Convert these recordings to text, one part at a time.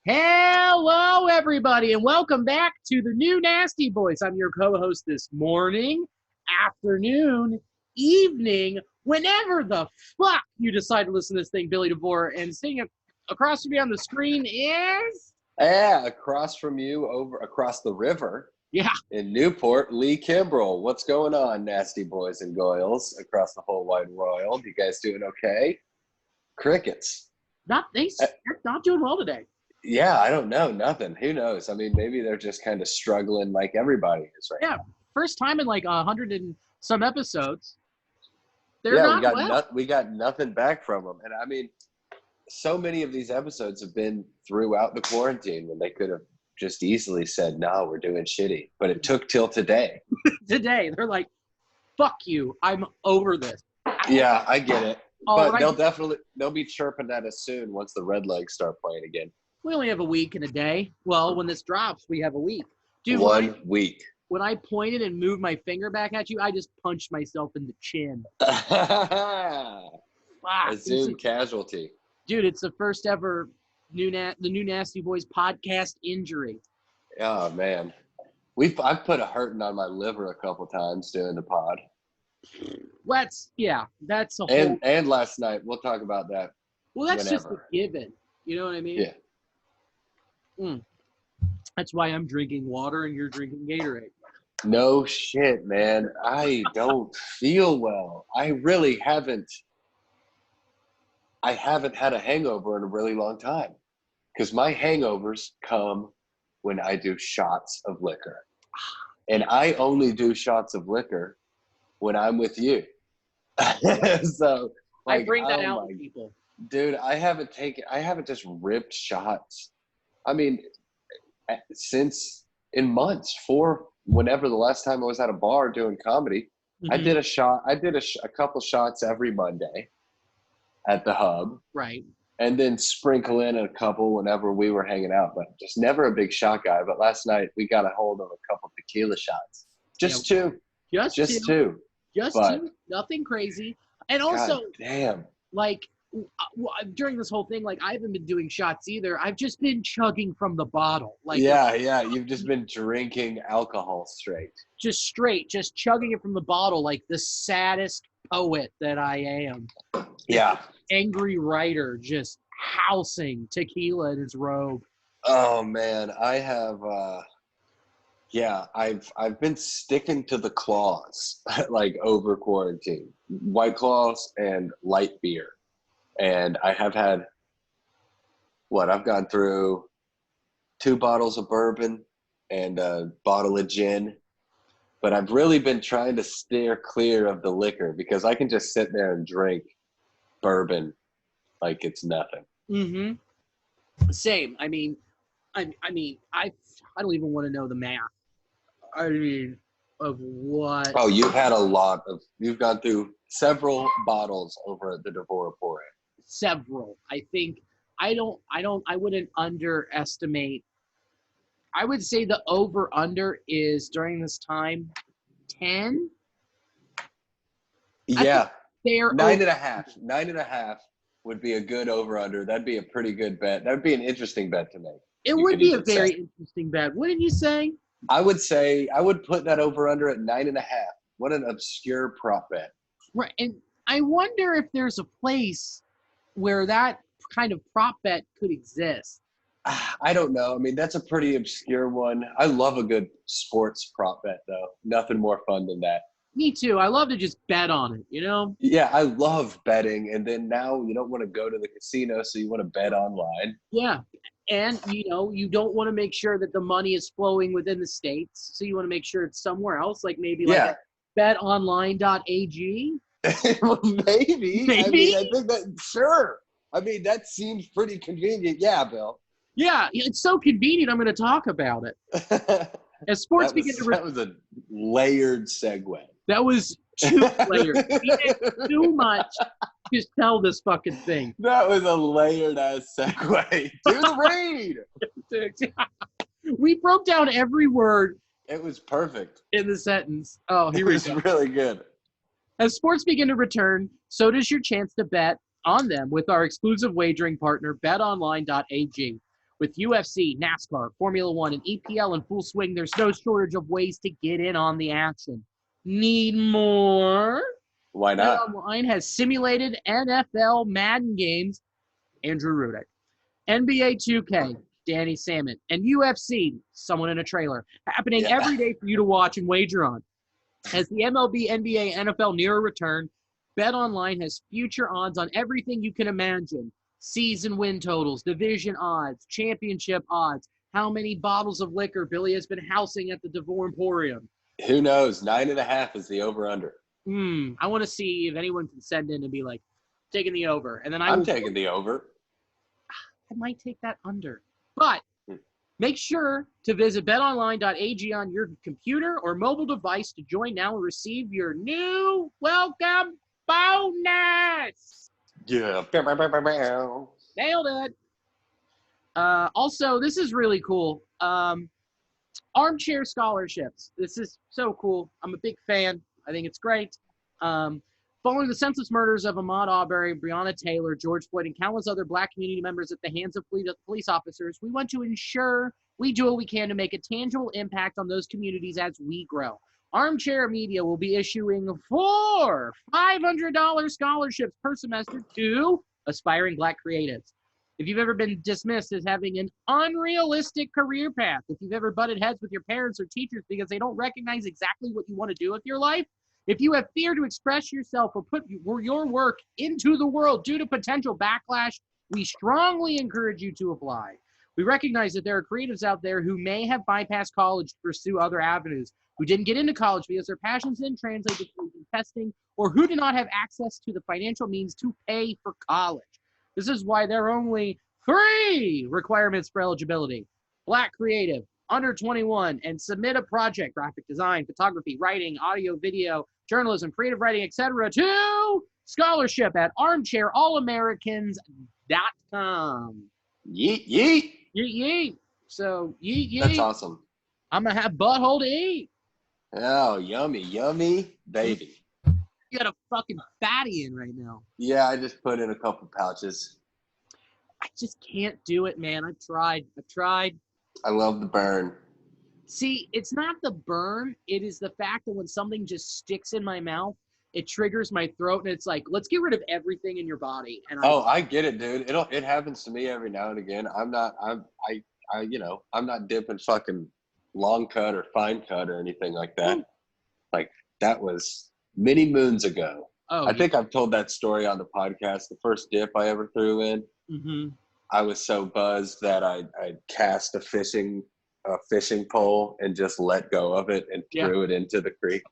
Hello, everybody, and welcome back to the new Nasty Boys. I'm your co-host this morning, afternoon, evening, whenever the fuck you decide to listen to this thing, Billy DeVore. And sitting across from me on the screen is... Yeah, across from you, over across the river Yeah, in Newport, Lee Kimbrell. What's going on, nasty boys and goyles across the whole wide world? You guys doing okay? Crickets. they're not doing well today. Yeah, I don't know. Nothing. Who knows? I mean, maybe they're just kind of struggling like everybody is right Yeah, now. first time in like 100 and some episodes. They're Yeah, not well. we got nothing back from them. And I mean, so many of these episodes have been throughout the quarantine when they could have just easily said, no, we're doing shitty. But it took till today. Today, they're like, fuck you, I'm over this. Yeah, I get it. All But right. they'll be chirping at us soon once the Redlegs start playing again. We only have a week and a day. Well, when this drops, we have a week. Dude, One week. when I pointed and moved my finger back at you, I just punched myself in the chin. A Fuck. Zoom casualty. Dude, it's the first ever the New Nasty Boys podcast injury. Oh man. I've put a hurting on my liver a couple times doing the pod. That's a whole. And last night. We'll talk about that. Well, that's just a whenever. given. You know what I mean? Yeah. That's why I'm drinking water and you're drinking Gatorade. No shit, man. I don't feel well. I haven't had a hangover in a really long time. Because my hangovers come when I do shots of liquor. And I only do shots of liquor when I'm with you. So I bring that out to people. Dude, I haven't just ripped shots. I mean, since in months, whenever the last time I was at a bar doing comedy, Mm-hmm. I did a shot. I did a couple shots every Monday at the Hub. Right. And then sprinkle in a couple whenever we were hanging out, but just never a big shot guy. But last night we got a hold of a couple tequila shots. Just two. Just two. Nothing crazy. And also, God damn. Like, during this whole thing, like, I haven't been doing shots either. I've just been chugging from the bottle. Like, yeah. You've just been drinking alcohol straight. Just chugging it from the bottle, like the saddest poet that I am. Yeah. Angry writer just housing tequila in his robe. Oh man, I have I've been sticking to the claws like over quarantine. White Claws and light beer. And I have had I've gone through 2 bottles of bourbon and a bottle of gin. But I've really been trying to steer clear of the liquor because I can just sit there and drink bourbon like it's nothing. Mm-hmm. Same. I don't even want to know the math. I mean, of what? Oh, you've gone through several bottles over at the DeVore Emporium. Several. I think I wouldn't underestimate. I would say the over under is during this time 10. Yeah. They're 9.5. 9.5 would be a good over under. That'd be a pretty good bet. That'd be an interesting bet to make. It would be a very interesting bet. Wouldn't you say? I would put that over under at 9.5. What an obscure prop bet. Right. And I wonder if there's a place where that kind of prop bet could exist. I don't know. I mean, that's a pretty obscure one. I love a good sports prop bet, though. Nothing more fun than that. Me too. I love to just bet on it, you know? Yeah, I love betting. And then now you don't want to go to the casino, so you want to bet online. Yeah. And, you don't want to make sure that the money is flowing within the states. So you want to make sure it's somewhere else, like maybe like betonline.ag. Maybe. Maybe? I mean, I think that, sure. I mean, that seems pretty convenient. Yeah, Bill. Yeah, it's so convenient. I'm going to talk about it. As sports that was a layered segue. That was too layered. We did too much to sell this fucking thing. That was a layered ass segue to the read. We broke down every word. It was perfect In the sentence. Oh, here we go. It was really good. As sports begin to return, so does your chance to bet on them with our exclusive wagering partner, betonline.ag. With UFC, NASCAR, Formula One, and EPL in full swing, there's no shortage of ways to get in on the action. Need more? Why not? BetOnline has simulated NFL Madden games, Andrew Rudick, NBA 2K, Danny Salmon, and UFC, someone in a trailer, happening every day for you to watch and wager on. As the MLB, NBA, NFL near a return, BetOnline has future odds on everything you can imagine. Season win totals, division odds, championship odds, how many bottles of liquor Billy has been housing at the DeVore Emporium. Who knows? 9.5 is the over-under. I want to see if anyone can send in and be like, taking the over. And then I'm taking the over. I might take that under. But make sure to visit betonline.ag on your computer or mobile device to join now and receive your new welcome bonus. Yeah. Nailed it. Also, this is really cool. Armchair scholarships. This is so cool. I'm a big fan. I think it's great. Following the senseless murders of Ahmaud Arbery, Breonna Taylor, George Floyd, and countless other Black community members at the hands of police officers, we want to ensure we do what we can to make a tangible impact on those communities as we grow. Armchair Media will be issuing 4 $500 scholarships per semester to aspiring Black creatives. If you've ever been dismissed as having an unrealistic career path, if you've ever butted heads with your parents or teachers because they don't recognize exactly what you want to do with your life, if you have fear to express yourself or put your work into the world due to potential backlash, we strongly encourage you to apply. We recognize that there are creatives out there who may have bypassed college to pursue other avenues, who didn't get into college because their passions didn't translate to testing, or who did not have access to the financial means to pay for college. This is why there are only 3 requirements for eligibility: Black creative, under 21, and submit a project, graphic design, photography, writing, audio, video, journalism, creative writing, etc. to scholarship at armchairallamericans.com. Yeet, yeet. Yeet, yeet. So, yeet, yeet. That's awesome. I'm going to have butthole to eat. Oh, yummy, yummy, baby. You got a fucking fatty in right now. Yeah, I just put in a couple pouches. I just can't do it, man. I've tried. I love the burn. See, it's not the burn. It is the fact that when something just sticks in my mouth, it triggers my throat, and it's like, let's get rid of everything in your body. And I get it, dude. It happens to me every now and again. I'm not dipping fucking long cut or fine cut or anything like that. Like, that was many moons ago. I think I've told that story on the podcast. The first dip I ever threw in, I was so buzzed that I cast a fishing pole and just let go of it and threw it into the creek.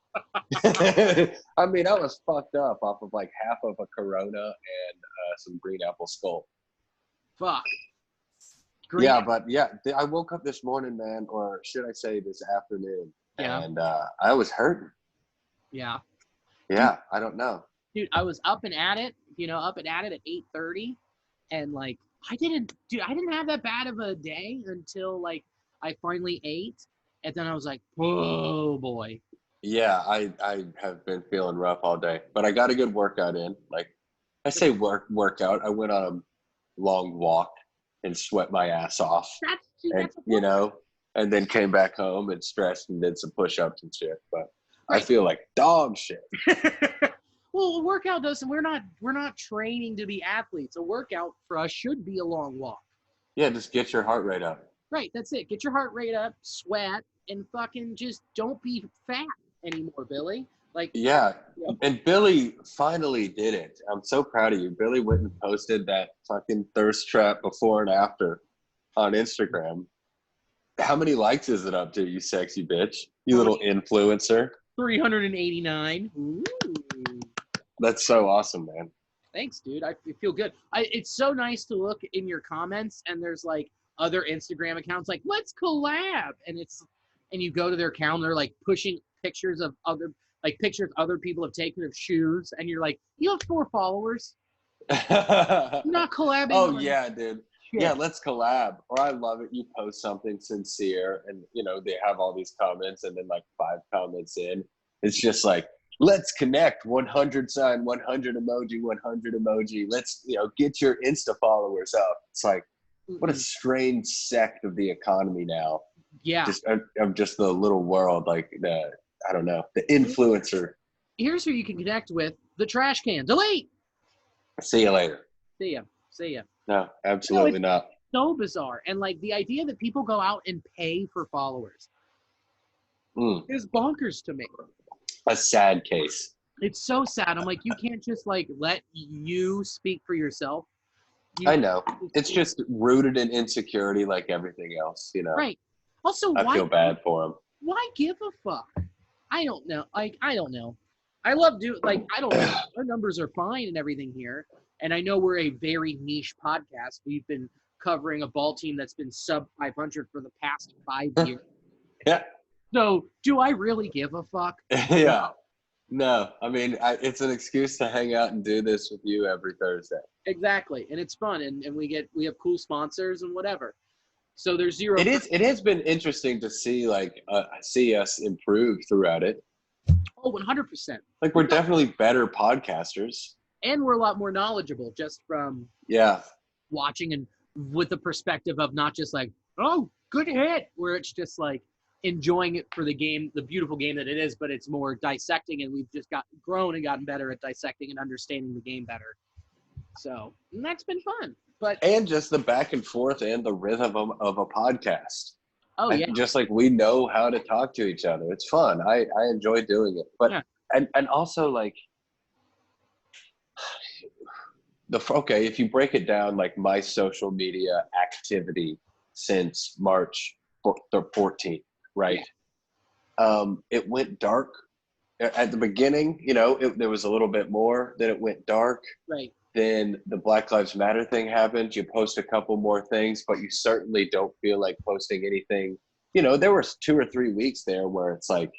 I mean, I was fucked up off of like half of a Corona and some green apple skull. Fuck. I woke up this morning, man, or should I say this afternoon, and I was hurting. Yeah, I don't know. Dude, I was up and at it at 8:30, and like I didn't have that bad of a day until like I finally ate, and then I was like, whoa, boy. Yeah, I have been feeling rough all day, but I got a good workout in. Like, I say workout. I went on a long walk and sweat my ass off, and then came back home and stretched and did some push-ups and shit. But I feel like dog shit. Well, a workout doesn't. We're not training to be athletes. A workout for us should be a long walk. Yeah, just get your heart rate up. Right, that's it. Get your heart rate up, sweat, and fucking just don't be fat anymore, Billy. Like, yeah. And Billy finally did it. I'm so proud of you. Billy went and posted that fucking thirst trap before and after on Instagram. How many likes is it up to, you sexy bitch? You little influencer. 389. Ooh. That's so awesome, man. Thanks, dude. I feel good. It's so nice to look in your comments, and there's like other Instagram accounts like, let's collab, and you go to their account, and they're like pushing pictures of other people have taken of shoes, and you're like, you have 4 followers. You're not collabing. Oh yeah, dude. Shit. Yeah, let's collab. Or I love it. You post something sincere, and they have all these comments, and then like 5 comments in, it's just like, let's connect. 100 sign, 100 emoji, 100 emoji. Let's get your Insta followers up. It's like, what a strange sect of the economy now. Yeah. Just of just the little world, like I don't know, the influencer. Here's who you can connect with: the trash can. Delete. See you later. See ya. See ya. No, absolutely not. So bizarre, and like the idea that people go out and pay for followers is bonkers to me. A sad case. It's so sad. I'm like, you can't just like let you speak for yourself. I know. It's just rooted in insecurity, like everything else. You know. Right. Also, I feel bad for him. Why give a fuck? I don't know. Like, I don't know. I love I don't know. Our numbers are fine and everything here. And I know we're a very niche podcast. We've been covering a ball team that's been sub 500 for the past 5 years. Yeah. So, do I really give a fuck? Yeah. No. I mean, it's an excuse to hang out and do this with you every Thursday. Exactly. And it's fun. And we have cool sponsors and whatever. So there's zero. It has been interesting to see see us improve throughout it. Oh, 100%. Like we're definitely better podcasters. And we're a lot more knowledgeable just from watching and with the perspective of not just like, oh, good hit, where it's just like enjoying it for the game, the beautiful game that it is, but it's more dissecting, and we've just grown and gotten better at dissecting and understanding the game better. So, and that's been fun. And just the back and forth and the rhythm of a podcast. Oh, yeah. Just like we know how to talk to each other. It's fun. I enjoy doing it. But and also like if you break it down, like my social media activity since March 14th, right? Yeah. It went dark at the beginning. You know, there was a little bit more. Then it went dark. Right. Then the Black Lives Matter thing happened. You post a couple more things, but you certainly don't feel like posting anything. You know, there were 2 or 3 weeks there where it's like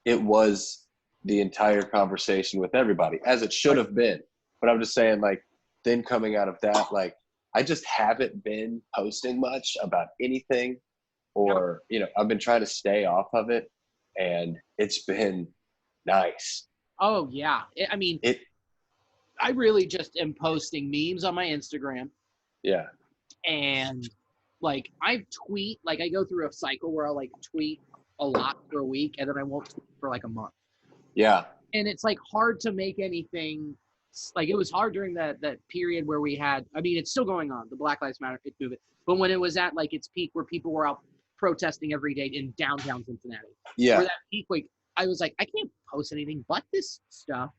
it was the entire conversation with everybody, as it should have been. But I'm just saying, like, then coming out of that, like, I just haven't been posting much about anything, or, you know, I've been trying to stay off of it, and it's been nice. Oh, yeah. I really just am posting memes on my Instagram. Yeah. And, like, I go through a cycle where I'll, like, tweet a lot for a week, and then I won't tweet for, like, a month. Yeah. And it's, like, hard to make anything – like, it was hard during that period where we had – I mean, it's still going on, the Black Lives Matter movement. But when it was at, like, its peak where people were out protesting every day in downtown Cincinnati. Yeah. Where that peak, like, I was like, I can't post anything but this stuff.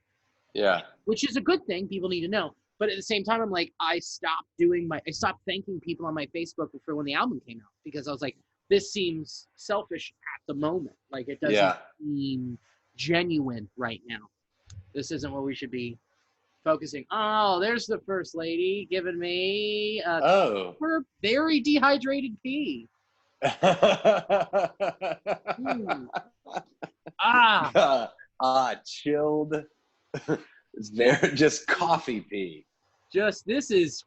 Yeah. Which is a good thing. People need to know. But at the same time, I'm like, I stopped thanking people on my Facebook for when the album came out, because I was like, this seems selfish at the moment. Like, it doesn't seem genuine right now. This isn't what we should be focusing. Oh, there's the first lady giving me her very dehydrated pee. Chilled. It's there, just coffee pee. This is,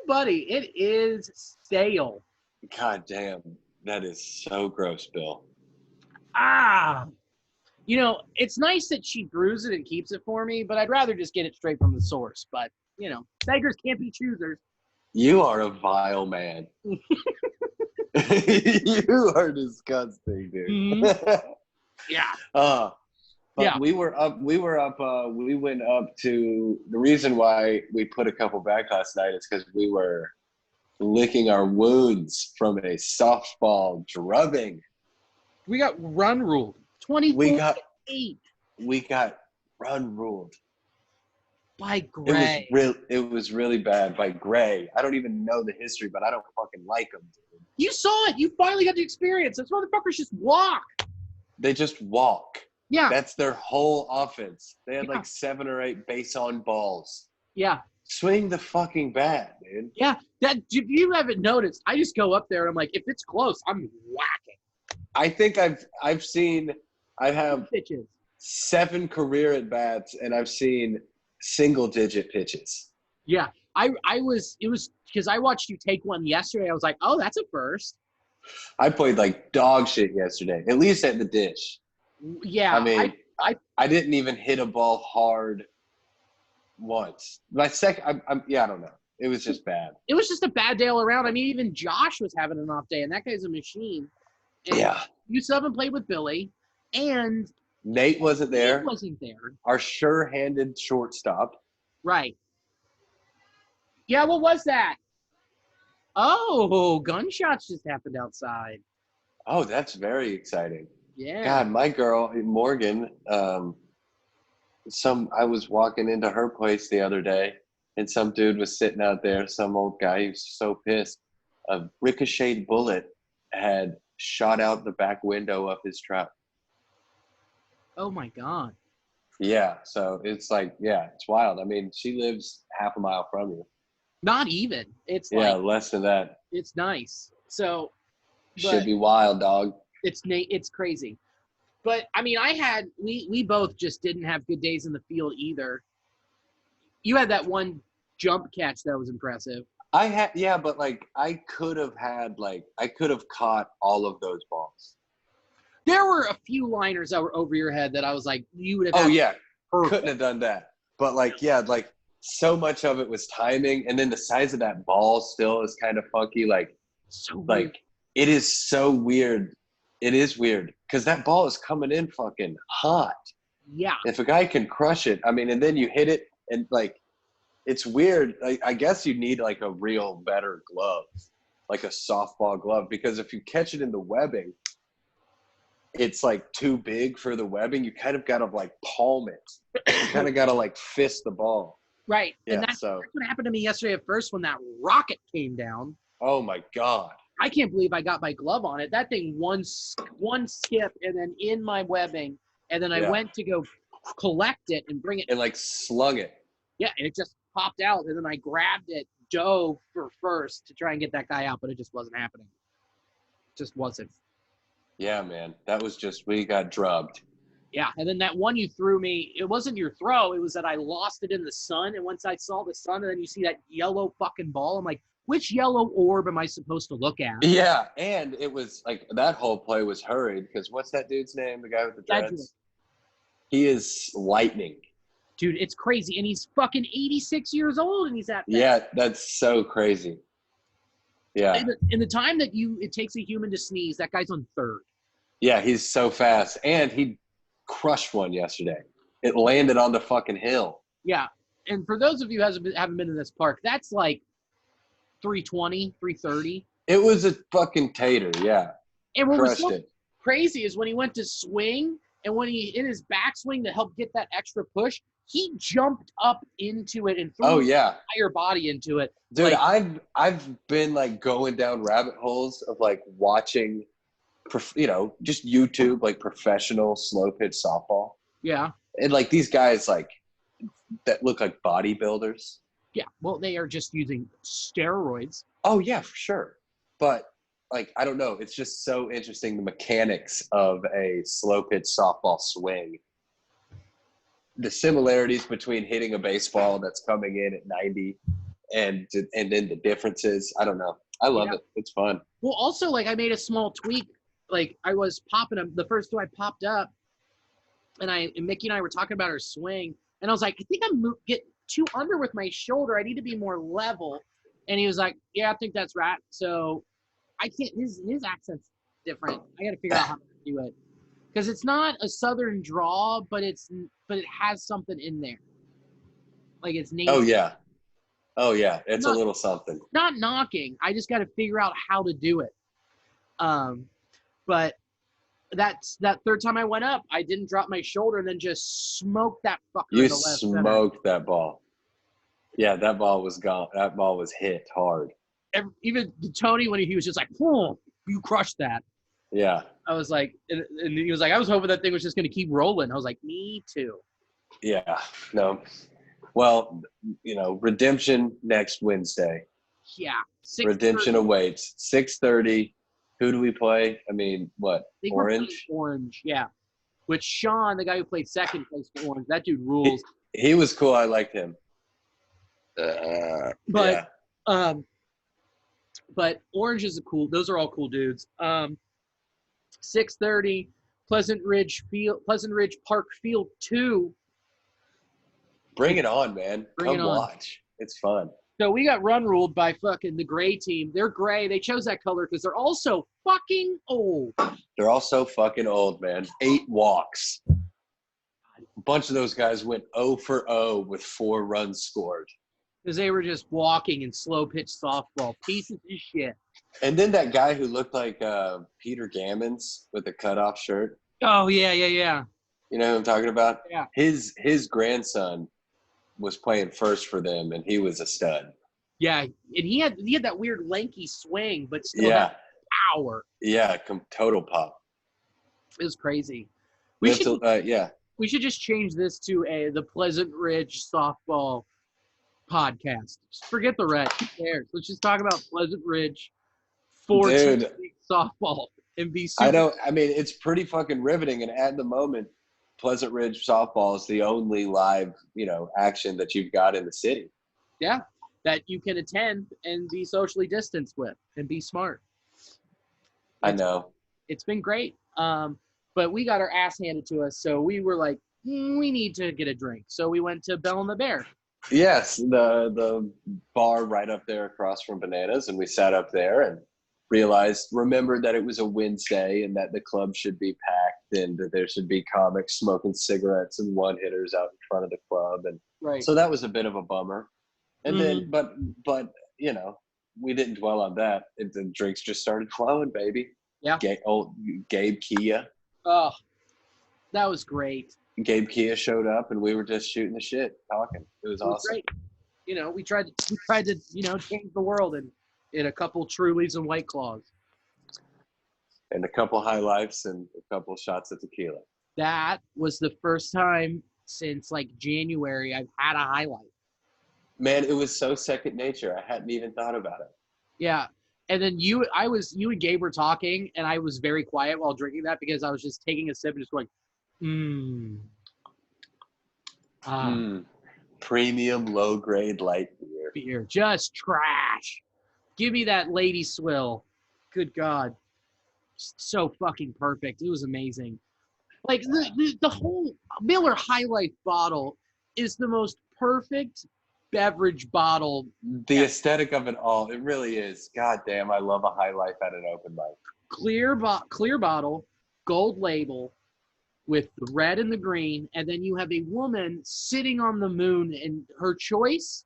buddy, it is stale. God damn, that is so gross, Bill. You know, it's nice that she brews it and keeps it for me, but I'd rather just get it straight from the source. But, you know, beggars can't be choosers. You are a vile man. You are disgusting, dude. Mm-hmm. Yeah. But we went up to, the reason why we put a couple back last night is because we were licking our wounds from a softball drubbing. We got run ruled. 24-8. We got run ruled. By Gray. It was really bad by Gray. I don't even know the history, but I don't fucking like him, dude. You saw it. You finally got the experience. Those motherfuckers just walk. They just walk. Yeah. That's their whole offense. They had like 7 or 8 base on balls. Yeah. Swing the fucking bat, dude. Yeah. If you haven't noticed, I just go up there and I'm like, if it's close, I'm whacking. I think I have pitches. 7 career at bats, and I've seen single digit pitches. Yeah. It was because I watched you take one yesterday. I was like, oh, that's a first. I played like dog shit yesterday, at least at the dish. Yeah. I mean, I didn't even hit a ball hard once. My second, I don't know. It was just bad. It was just a bad day all around. I mean, even Josh was having an off day, and that guy's a machine. And Yeah. you still haven't played with Billy, and Nate wasn't there. Nate wasn't there. Our sure-handed shortstop. Right. Yeah, what was that? Oh, gunshots just happened outside. Oh, that's very exciting. Yeah. God, my girl, Morgan, I was walking into her place the other day, and some dude was sitting out there, some old guy, he was so pissed. A ricocheted bullet had shot out the back window of his truck. Oh, my God. Yeah, so it's like, yeah, it's wild. I mean, she lives half a mile from you. Not even. It's less than that. It's nice. So. Should be wild, dog. It's crazy. But, I mean, we both just didn't have good days in the field either. You had that one jump catch that was impressive. But like I could have caught all of those balls. There were a few liners that were over your head that I was like, you would have. Oh yeah, perfect. Couldn't have done that. But like, yeah, like so much of it was timing, and then the size of that ball still is kind of funky. Like, it is so weird. It is weird because that ball is coming in fucking hot. Yeah. If a guy can crush it, I mean, and then you hit it, and like, it's weird. I guess you need like a real better glove, like a softball glove, because if you catch it in the webbing, it's like too big for the webbing. You kind of got to like palm it. You kind of got to like fist the ball. Right. Yeah, and that's what happened to me yesterday at first when that rocket came down. Oh my God. I can't believe I got my glove on it. That thing one skip and then in my webbing, and then I went to go collect it and bring it. And like slung it. Yeah, and it just popped out, and then I grabbed it, dove for first to try and get that guy out, but it just wasn't happening. Just wasn't. Yeah, man. That was just, we got drubbed. Yeah, and then that one you threw me, it wasn't your throw. It was that I lost it in the sun, and once I saw the sun, and then you see that yellow fucking ball, I'm like, which yellow orb am I supposed to look at? Yeah, and it was like that whole play was hurried because what's that dude's name? The guy with the dreads? He is lightning. Dude, it's crazy. And he's fucking 86 years old and he's that fast. Yeah, that's so crazy. Yeah. In the time that it takes a human to sneeze, that guy's on third. Yeah, he's so fast. And he crushed one yesterday. It landed on the fucking hill. Yeah. And for those of you who haven't been in this park, that's like 320, 330. It was a fucking tater, yeah. And what was so crazy is when he went to swing, and when he in his backswing to help get that extra push, he jumped up into it and threw his entire body into it. Dude, like, I've been like going down rabbit holes of like watching, just YouTube, like professional slow pitch softball. Yeah. And like these guys like that look like bodybuilders. Yeah, well, they are just using steroids. Oh, yeah, for sure. But, like, I don't know. It's just so interesting, the mechanics of a slow-pitch softball swing. The similarities between hitting a baseball that's coming in at 90 and then the differences. I don't know. I love it. It's fun. Well, also, like, I made a small tweak. Like, I was popping them. The first two I popped up, and Mickey and I were talking about our swing, and I was like, I think I'm getting too under with my shoulder. I need to be more level. And he was like, yeah, I think that's right. So I can't, his accent's different. I got to figure out how to do it. Because it's not a southern draw, but it has something in there. Like it's native. Oh yeah. It's a little something. Not knocking. I just got to figure out how to do it. But that third time I went up, I didn't drop my shoulder and then just smoked that fucker. You smoked that ball. Yeah, that ball was gone. That ball was hit hard. Even Tony, when he was just like, "Oh, you crushed that." Yeah. I was like, and he was like, I was hoping that thing was just going to keep rolling. I was like, me too. Yeah. No. Well, redemption next Wednesday. Yeah. Redemption awaits. 6:30. Who do we play? I mean, what? Orange? Orange, yeah. Which Sean, the guy who played second, plays for Orange. That dude rules. He was cool. I liked him. But Orange is those are all cool dudes. 6:30, Pleasant Ridge Park Field 2. Bring it on, man. Come watch. It's fun. So we got run ruled by fucking the gray team. They're gray. They chose that color because they're all so fucking old. They're all so fucking old, man. 8 walks. A bunch of those guys went 0 for 0 with 4 runs scored. Because they were just walking in slow pitch softball. Pieces of shit. And then that guy who looked like Peter Gammons with a cutoff shirt. Oh, yeah. You know who I'm talking about? Yeah. His grandson was playing first for them, and he was a stud. Yeah, and he had that weird lanky swing, but still had power. Yeah, total pop. It was crazy. We should just change this to the Pleasant Ridge softball podcast. Just forget the rest. Who cares? Let's just talk about Pleasant Ridge softball and be super. I mean, it's pretty fucking riveting, and at the moment, Pleasant Ridge softball is the only live, action that you've got in the city. Yeah, that you can attend and be socially distanced with and be smart. I know. It's been great. But we got our ass handed to us, so we were like, we need to get a drink. So we went to Bell and the Bear. Yes, the bar right up there across from Bananas, and we sat up there and remembered that it was a Wednesday and that the club should be packed and that there should be comics smoking cigarettes and one-hitters out in front of the club. And right. So that was a bit of a bummer. And then, but we didn't dwell on that. The drinks just started flowing, baby. Yeah. Gabe Kia. Oh, that was great. Gabe Kia showed up, and we were just shooting the shit, talking. It was awesome. Great. We tried to change the world in a couple Trulies and White Claws. And a couple High Lifes and a couple shots of tequila. That was the first time since like January I've had a High Life. Man, it was so second nature. I hadn't even thought about it. Yeah. And then you and Gabe were talking, and I was very quiet while drinking that because I was just taking a sip and just going, Premium low-grade light beer. Just trash. Give me that lady swill. Good God. So fucking perfect. It was amazing. Like, the whole Miller High Life bottle is the most perfect beverage bottle. The aesthetic of it all, it really is. God damn, I love a High Life at an open mic. Clear bottle, gold label, with the red and the green, and then you have a woman sitting on the moon, and her choice,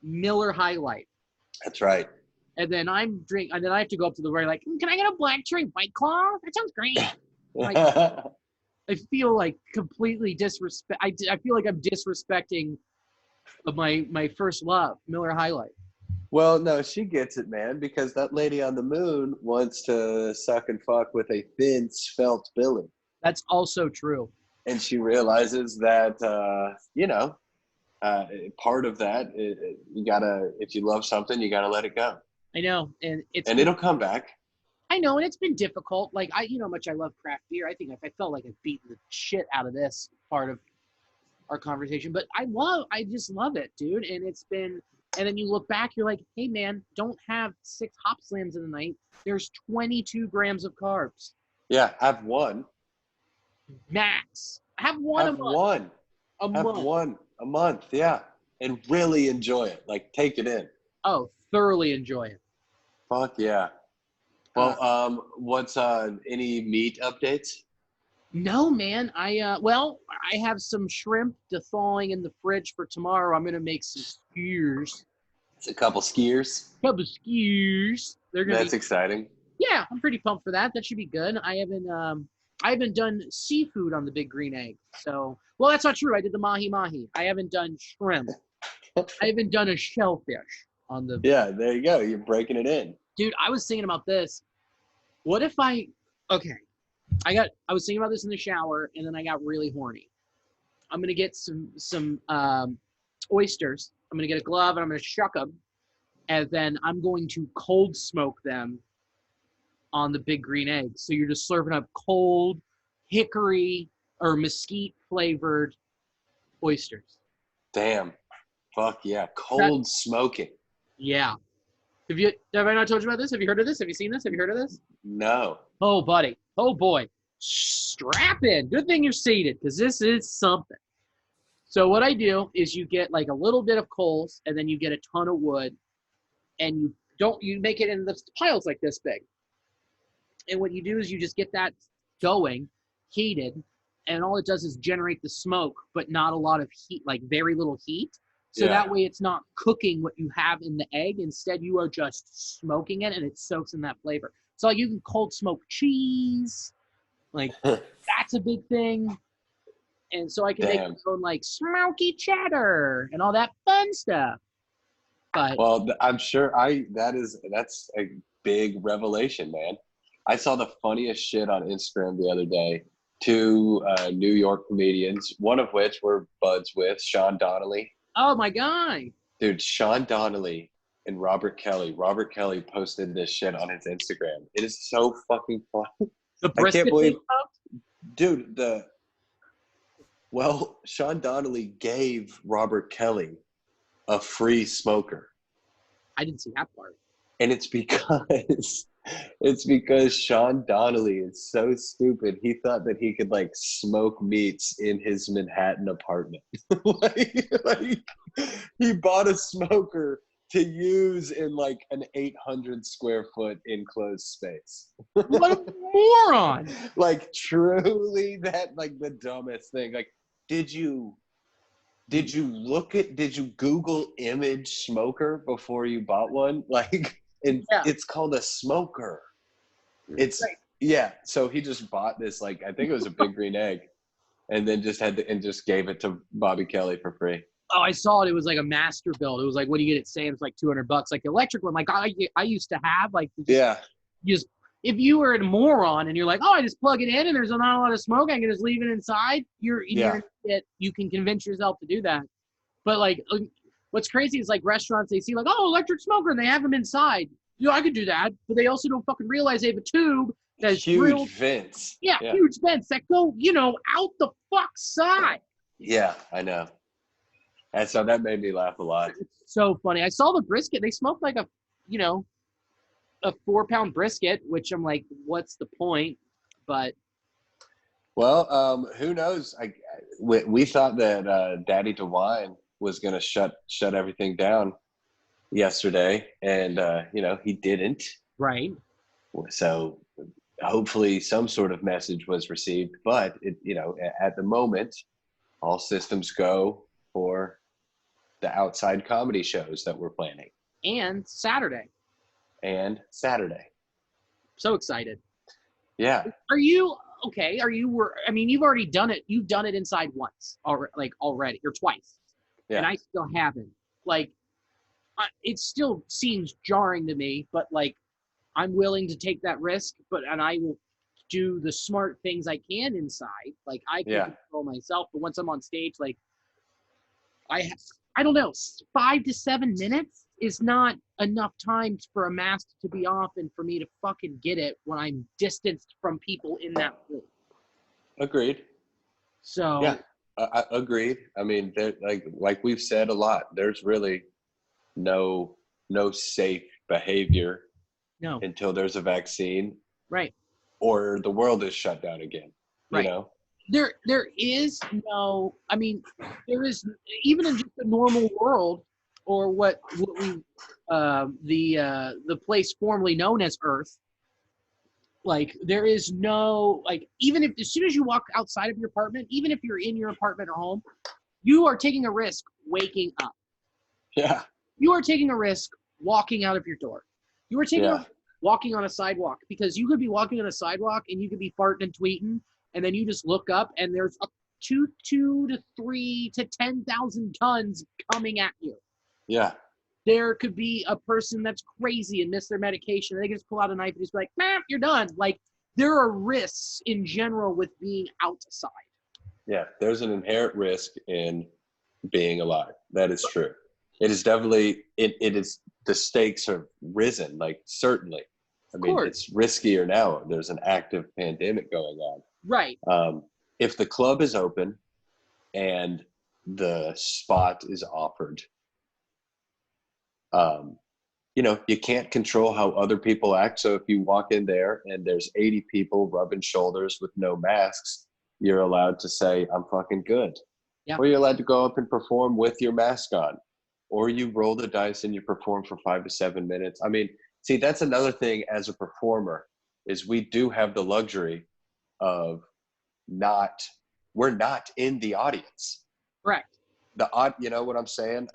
Miller High Life. That's right. And then I have to go up to the bar like, can I get a black cherry White Claw? That sounds great. Like, I feel like completely I feel like I'm disrespecting my first love, Miller High Life. Well, no, she gets it, man, because that lady on the moon wants to suck and fuck with a thin, svelte Billy. That's also true. And she realizes that, part of that, if you love something, you gotta let it go. I know, and it'll come back. I know, and it's been difficult. Like, how much I love craft beer. I think I felt like I've beaten the shit out of this part of our conversation, but I just love it, dude. And and then you look back, you're like, hey man, don't have 6 hop slams in the night. There's 22 grams of carbs. Yeah, have one. Max. Have one a month. One a month, yeah. And really enjoy it. Like, take it in. Oh, thoroughly enjoy it. Fuck yeah. Well, what's any meat updates? No, man. I have some shrimp thawing in the fridge for tomorrow. I'm gonna make some skewers. It's a couple skiers. That's exciting. Yeah, I'm pretty pumped for that. That should be good. I haven't done seafood on the Big Green Egg. So, well, that's not true. I did the mahi-mahi. I haven't done shrimp. I haven't done a shellfish on the. Yeah, there you go. You're breaking it in. Dude, I was thinking about this. What if I was thinking about this in the shower, and then I got really horny. I'm going to get some oysters. I'm going to get a glove, and I'm going to shuck them. And then I'm going to cold smoke them on the Big Green Egg. So you're just serving up cold hickory or mesquite flavored oysters. Damn. Fuck yeah. Cold smoking. Yeah. Have I not told you about this? Have you heard of this? Have you seen this? Have you heard of this? No. Oh, buddy. Oh, boy. Strap in. Good thing you're seated, because this is something. So what I do is you get like a little bit of coals, and then you get a ton of wood, and you make it in the piles like this big. And what you do is you just get that going, heated, and all it does is generate the smoke, but not a lot of heat, like very little heat. So that way it's not cooking what you have in the egg. Instead, you are just smoking it, and it soaks in that flavor. So like you can cold smoke cheese, like that's a big thing. And so I can make my own like smoky cheddar and all that fun stuff. But well, I'm sure that's a big revelation, man. I saw the funniest shit on Instagram the other day. Two New York comedians, one of which we're buds with, Sean Donnelly. oh my god, Dude, Sean Donnelly and Robert Kelly. Robert Kelly posted this shit on his Instagram. It is so fucking funny. the I brisket can't believe, thing, dude. Sean Donnelly gave Robert Kelly a free smoker, I didn't see that part. and it's because Sean Donnelly is so stupid. He thought that he could like smoke meats in his Manhattan apartment. like he bought a smoker to use in like an 800 square foot enclosed space. What a moron! Like truly, that like the dumbest thing. Like, did you Google image smoker before you bought one? Like, it's called a smoker. It's right. Yeah. So he just bought this, like, I think it was a big green egg, and then just gave it to Bobby Kelly for free. Oh, I saw it. It was like a master build. It was like, what do you get at Sam's? Like $200, like the electric one. Like I used to have like, just if you were a moron and you're like, oh, I just plug it in and there's not a lot of smoke, I can just leave it inside. You can convince yourself to do that. But like, what's crazy is like restaurants, they see like, oh, electric smoker, and they have them inside. I could do that, but they also don't fucking realize they have a tube that's huge vents. Yeah, huge vents that go, out the fuck side. Yeah, I know. And so that made me laugh a lot. It's so funny. I saw the brisket. They smoked like a 4-pound brisket, which I'm like, what's the point? But well, who knows? We thought that Daddy DeWine was going to shut everything down yesterday, and he didn't. Right. So hopefully some sort of message was received, but at the moment, all systems go for the outside comedy shows that we're planning. And Saturday. So excited. Yeah. Are you okay? You've already done it. You've done it inside once already or twice. Yeah. And I still haven't. Like, it still seems jarring to me, but like, I'm willing to take that risk, and I will do the smart things I can inside. Like, I can control myself, but once I'm on stage, like, I don't know, 5 to 7 minutes is not enough time for a mask to be off and for me to fucking get it when I'm distanced from people in that room. Agreed. So yeah, I agreed. I mean, like we've said a lot, there's really no safe behavior until there's a vaccine, right? Or the world is shut down again. Right. There is no. I mean, there is, even in just the normal world, or what we the place formerly known as Earth. Like, there is no, like, even if as soon as you walk outside of your apartment, even if you're in your apartment or home, you are taking a risk waking up. Yeah. You are taking a risk walking out of your door. You are taking a risk walking on a sidewalk, because you could be walking on a sidewalk and you could be farting and tweeting, and then you just look up and there's a 2 to 3 to 10,000 tons coming at you. Yeah. There could be a person that's crazy and miss their medication, and they can just pull out a knife and just be like, "Man, you're done." Like, there are risks in general with being outside. Yeah, there's an inherent risk in being alive. That is true. It is definitely, it is, the stakes have risen, like, certainly. I mean, it's riskier now. There's an active pandemic going on. Right. If the club is open and the spot is offered, you can't control how other people act. So if you walk in there and there's 80 people rubbing shoulders with no masks, you're allowed to say, "I'm fucking good." Yeah. Or you're allowed to go up and perform with your mask on. Or you roll the dice and you perform for 5 to 7 minutes. I mean, see, that's another thing as a performer is we do have the luxury of we're not in the audience. Correct. You know what I'm saying?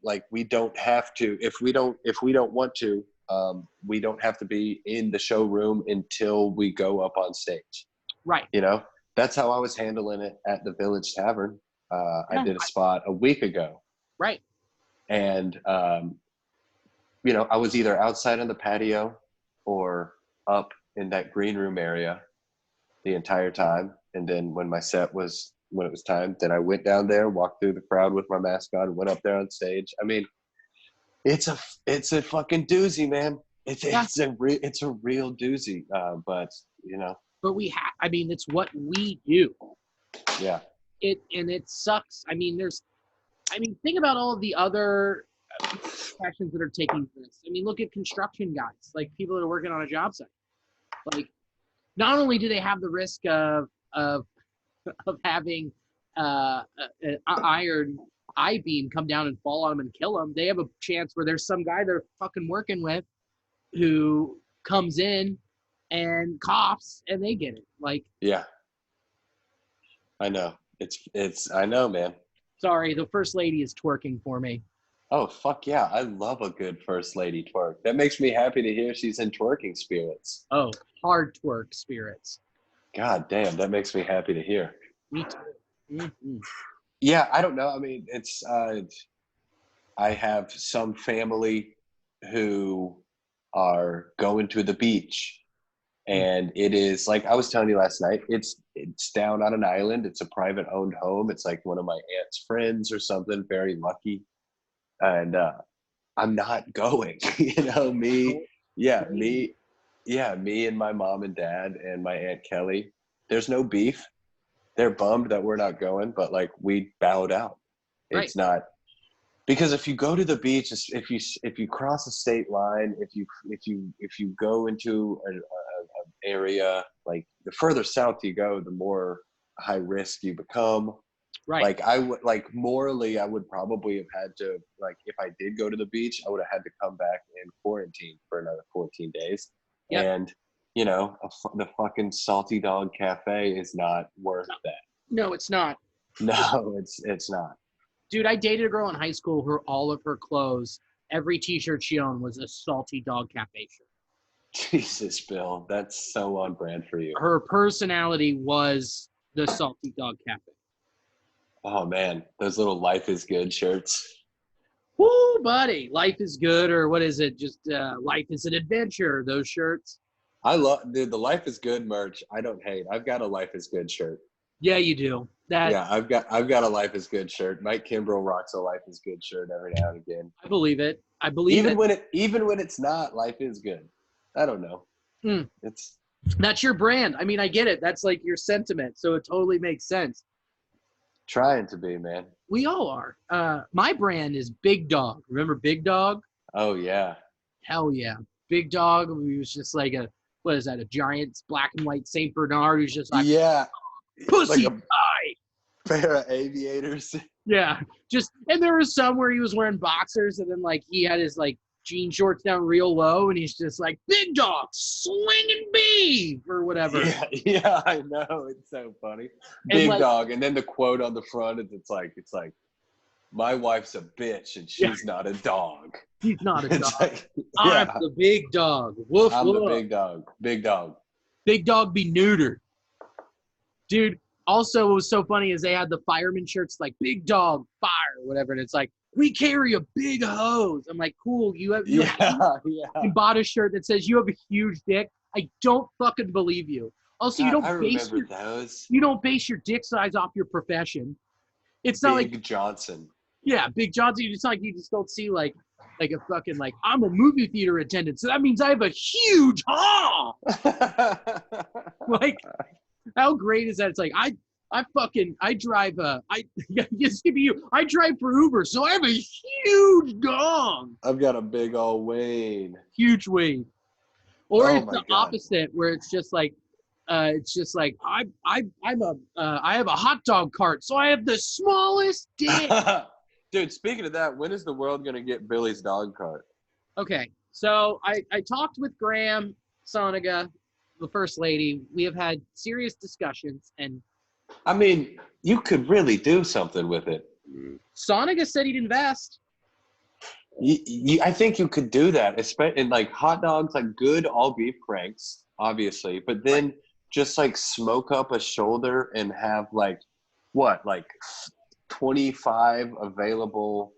Like we don't have to, if we don't want to, we don't have to be in the showroom until we go up on stage. Right. You know, that's how I was handling it at the Village Tavern. I did a spot a week ago. Right. And, you know, I was either outside on the patio or up in that green room area the entire time. And then when it was time, then I went down there, walked through the crowd with my mask on, went up there on stage. I mean, it's a fucking doozy, man. It's a real doozy. But you know, but I mean, it's what we do. Yeah. It sucks. I mean, think about all of the other professions that are taking this. I mean, look at construction guys, like people that are working on a job site. Like, not only do they have the risk of having an iron I-beam come down and fall on them and kill them, they have a chance where there's some guy they're fucking working with who comes in and coughs and they get it. Like, yeah, I know. I know, man. Sorry, the first lady is twerking for me. Oh, fuck yeah. I love a good first lady twerk. That makes me happy to hear she's in twerking spirits. Oh, hard twerk spirits. God damn, that makes me happy to hear. Me too. Mm-hmm. Yeah, I don't know. I mean, I have some family who are going to the beach, and it is like I was telling you last night, it's down on an island. It's a private owned home. It's like one of my aunt's friends or something, very lucky. And I'm not going. You know, me and my mom and dad and my Aunt Kelly, there's no beef. They're bummed that we're not going, but like we bowed out. It's not, because if you go to the beach, if you cross a state line, if you go into an area, like the further south you go, the more high risk you become. Right. Like I would, like morally, I would probably have had to, like if I did go to the beach, I would have had to come back and quarantine for another 14 days. Yep. And you know, the fucking Salty Dog Cafe is not worth that. No, it's not. No, it's not. Dude, I dated a girl in high school who all of her clothes, every t-shirt she owned was a Salty Dog Cafe shirt. Jesus, Bill, that's so on brand for you. Her personality was the Salty Dog Cafe. Oh man, those little Life is Good shirts. Woo, buddy. Life is good, or what is it? Just Life is an Adventure, those shirts. I love, dude, the Life is Good merch. I don't hate. I've got a Life is Good shirt. Yeah, you do. Yeah, I've got a Life is Good shirt. Mike Kimbrell rocks a Life is Good shirt every now and again. I believe it. Even when it's not, Life is Good. I don't know. That's your brand. I mean, I get it. That's like your sentiment, so it totally makes sense. Trying to be, man. We all are. My brand is Big Dog. Remember Big Dog? Oh yeah. Hell yeah. Big Dog. He was just like a giant black and white Saint Bernard who's just like, pussy like a pair of aviators. Yeah. And there was some where he was wearing boxers and then like he had his like jean shorts down real low and he's just like, Big Dog, swinging beef or whatever. Yeah, I know. It's so funny. Big Dog. And then the quote on the front is it's like, my wife's a bitch and she's not a dog. He's not a dog. Like, I'm the big dog. Woof, I'm woof. the big dog. Big dog. Big Dog be neutered. Dude, also what was so funny is they had the fireman shirts like Big Dog Fire or whatever. And it's like, we carry a big hose. I'm like, cool. You bought a shirt that says you have a huge dick. I don't fucking believe you. Also, you don't base your dick size off your profession. It's not like Big Johnson. Yeah, Big Johnson. It's like you just don't see like a fucking like I'm a movie theater attendant, so that means I have a huge haw. Like, how great is that? It's like I drive yes, give me you. I drive for Uber, so I have a huge dong. I've got a big old Wayne. Huge Wayne. Or it's the opposite where it's just like It's just like I have a hot dog cart, so I have the smallest dick. Dude, speaking of that, when is the world gonna get Billy's dog cart? Okay, so I talked with Graham Soniga, the first lady. We have had serious discussions, and I mean, you could really do something with it. Soniga said he'd invest. I think you could do that, especially in like hot dogs, like good all beef cranks, obviously, but then just like smoke up a shoulder and have like 25 available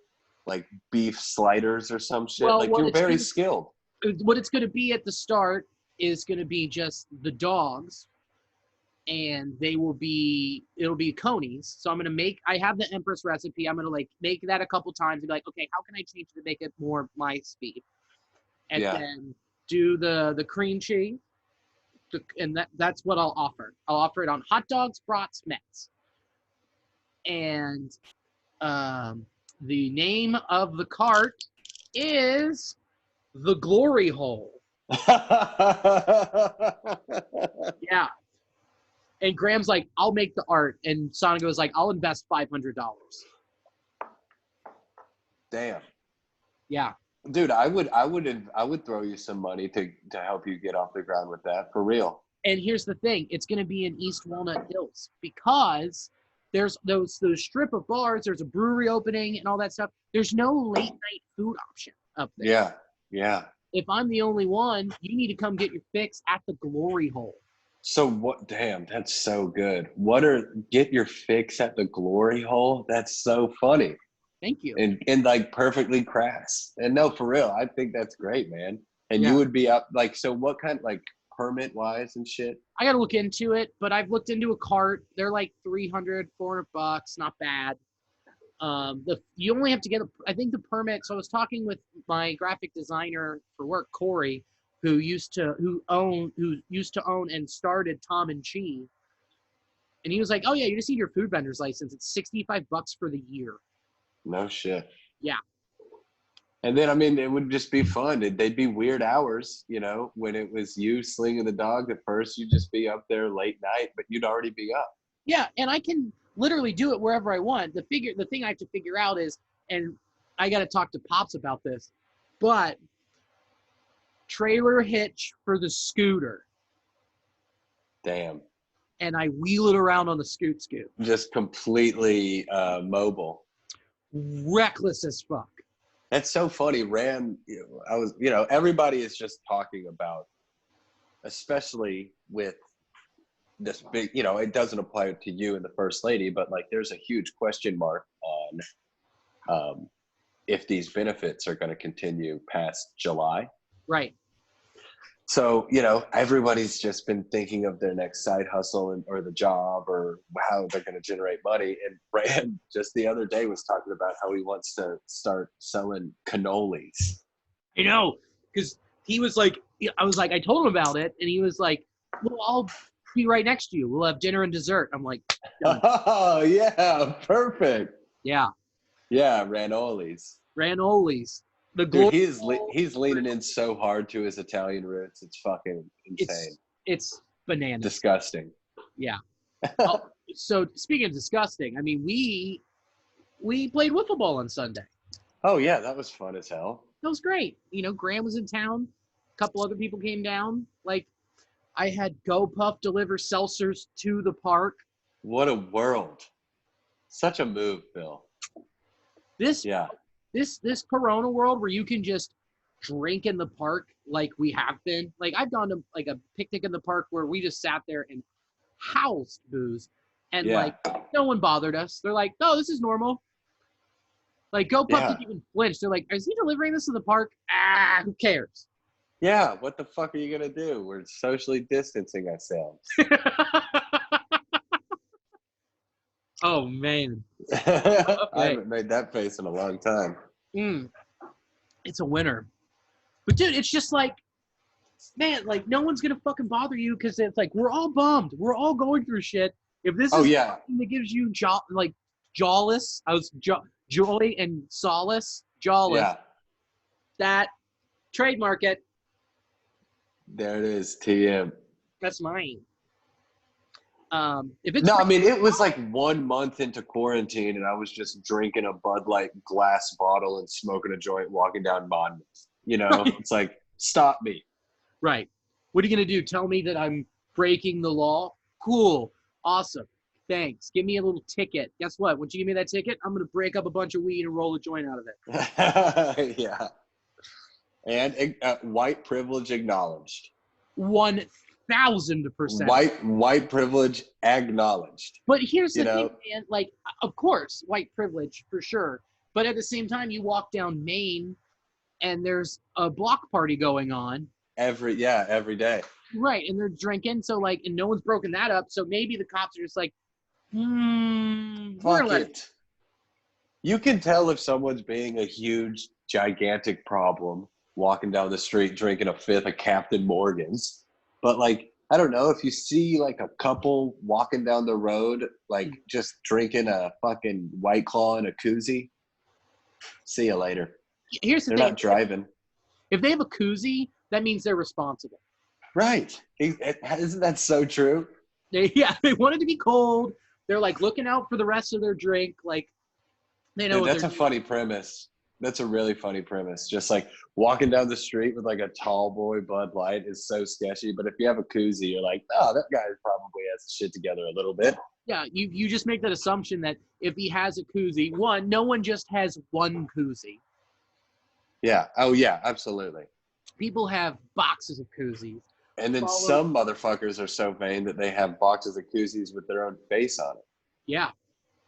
like beef sliders or some shit. Well, Like you're very skilled. What it's going to be at the start is going to be just the dogs, and it'll be conies. So I'm going to I have the Empress recipe. I'm going to like make that a couple times and be like, okay, how can I change it to make it more my speed? And then do the cream cheese. And that's what I'll offer. I'll offer it on hot dogs, brats, Mets. And the name of the cart is the Glory Hole. Yeah. And Graham's like, I'll make the art. And Sonic was like, I'll invest $500. Damn. Yeah. Dude, I would throw you some money to help you get off the ground with that, for real. And here's the thing, it's going to be in East Walnut Hills because there's those strip of bars, there's a brewery opening and all that stuff. There's no late night food option up there. Yeah. Yeah. If I'm the only one, you need to come get your fix at the Glory Hole. So what? Damn, that's so good. Get your fix at the Glory Hole? That's so funny. Thank you. And like perfectly crass. And no, for real, I think that's great, man. And you would be up like, so what kind, like permit wise and shit? I got to look into it, but I've looked into a cart. They're like $300, $400, not bad. You only have to get I think the permit. So I was talking with my graphic designer for work, Corey, who used to own and started Tom and Chi. And he was like, "Oh yeah, you just need your food vendor's license. It's $65 for the year." No shit. Yeah. And then, I mean, it would just be fun. They'd be weird hours, you know, when it was you slinging the dog at first, you'd just be up there late night, but you'd already be up. Yeah, and I can literally do it wherever I want. The thing I have to figure out is, and I got to talk to Pops about this, but trailer hitch for the scooter. Damn. And I wheel it around on the scoot. Just completely mobile. Reckless as fuck. That's so funny. Everybody is just talking about, especially with this big, it doesn't apply to you and the first lady, but like there's a huge question mark on if these benefits are going to continue past July. Right. So, everybody's just been thinking of their next side hustle or the job or how they're going to generate money. And Brand just the other day was talking about how he wants to start selling cannolis. Because he was like, I told him about it. And he was like, well, I'll be right next to you. We'll have dinner and dessert. I'm like, done. Oh, yeah. Perfect. Yeah. Yeah. Ranolis. Dude, he's leaning in so hard to his Italian roots. It's fucking insane. It's bananas. Disgusting. Yeah. So speaking of disgusting, I mean, we played wiffle ball on Sunday. Oh yeah, that was fun as hell. That was great. Graham was in town. A couple other people came down. Like, I had GoPuff deliver seltzers to the park. What a world! Such a move, Bill. This Corona world where you can just drink in the park like we have been. Like, I've gone to like a picnic in the park where we just sat there and housed booze, and like no one bothered us. They're like, "No, this is normal." Like, GoPuff didn't even flinch. They're like, "Is he delivering this to the park? Who cares?" Yeah, what the fuck are you gonna do? We're socially distancing ourselves. Oh man. Okay. I haven't made that face in a long time. It's a winner. But dude, it's just like, man, like no one's gonna fucking bother you because it's like we're all bummed. We're all going through shit. If this is something that gives you joy and solace, that trademark it. There it is, TM. That's mine. If it's No, I mean, it was like 1 month into quarantine, and I was just drinking a Bud Light glass bottle and smoking a joint walking down Monmouth. You know, it's like, stop me. right. What are you going to do? Tell me that I'm breaking the law? Cool. Awesome. Thanks. Give me a little ticket. Guess what? Once you give me that ticket, I'm going to break up a bunch of weed and roll a joint out of it. Yeah. And white privilege acknowledged. 1,000%. White privilege acknowledged. But here's the thing, man. Like, of course, white privilege for sure. But at the same time, you walk down Main and there's a block party going on. Every day. Right. And they're drinking. So, like, and no one's broken that up. So maybe the cops are just like, Fuck it. You can tell if someone's being a huge, gigantic problem walking down the street drinking a fifth of Captain Morgan's. But, like, I don't know, if you see, like, a couple walking down the road, like, just drinking a fucking White Claw in a koozie, see you later. Here's the thing. They're not driving. If they have a koozie, that means they're responsible. Right. Isn't that so true? They want it to be cold. They're, like, looking out for the rest of their drink. Like, they know. Dude, that's a funny premise. That's a really funny premise. Just, like, walking down the street with, like, a tall boy Bud Light is so sketchy. But if you have a koozie, you're like, oh, that guy probably has his shit together a little bit. Yeah, you just make that assumption that if he has a koozie, no one just has one koozie. Yeah. Oh, yeah, absolutely. People have boxes of koozies. And then some motherfuckers are so vain that they have boxes of koozies with their own face on it. Yeah.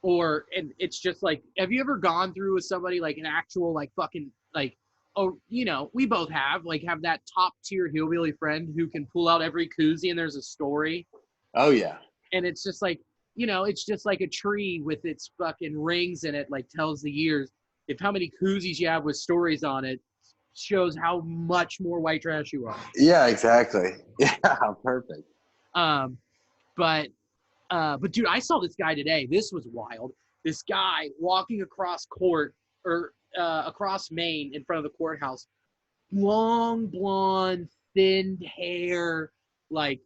And it's just like, have you ever gone through with somebody like an actual, like, fucking, like, oh, you know, we both have that top tier hillbilly friend who can pull out every koozie and there's a story. Oh, yeah. And it's just like, you know, it's just like a tree with its fucking rings in it, like, tells the years. If how many koozies you have with stories on it, shows how much more white trash you are. Yeah, exactly. Yeah, perfect. But dude, I saw this guy today. This was wild. This guy walking across across Main in front of the courthouse. Long blonde, thinned hair, like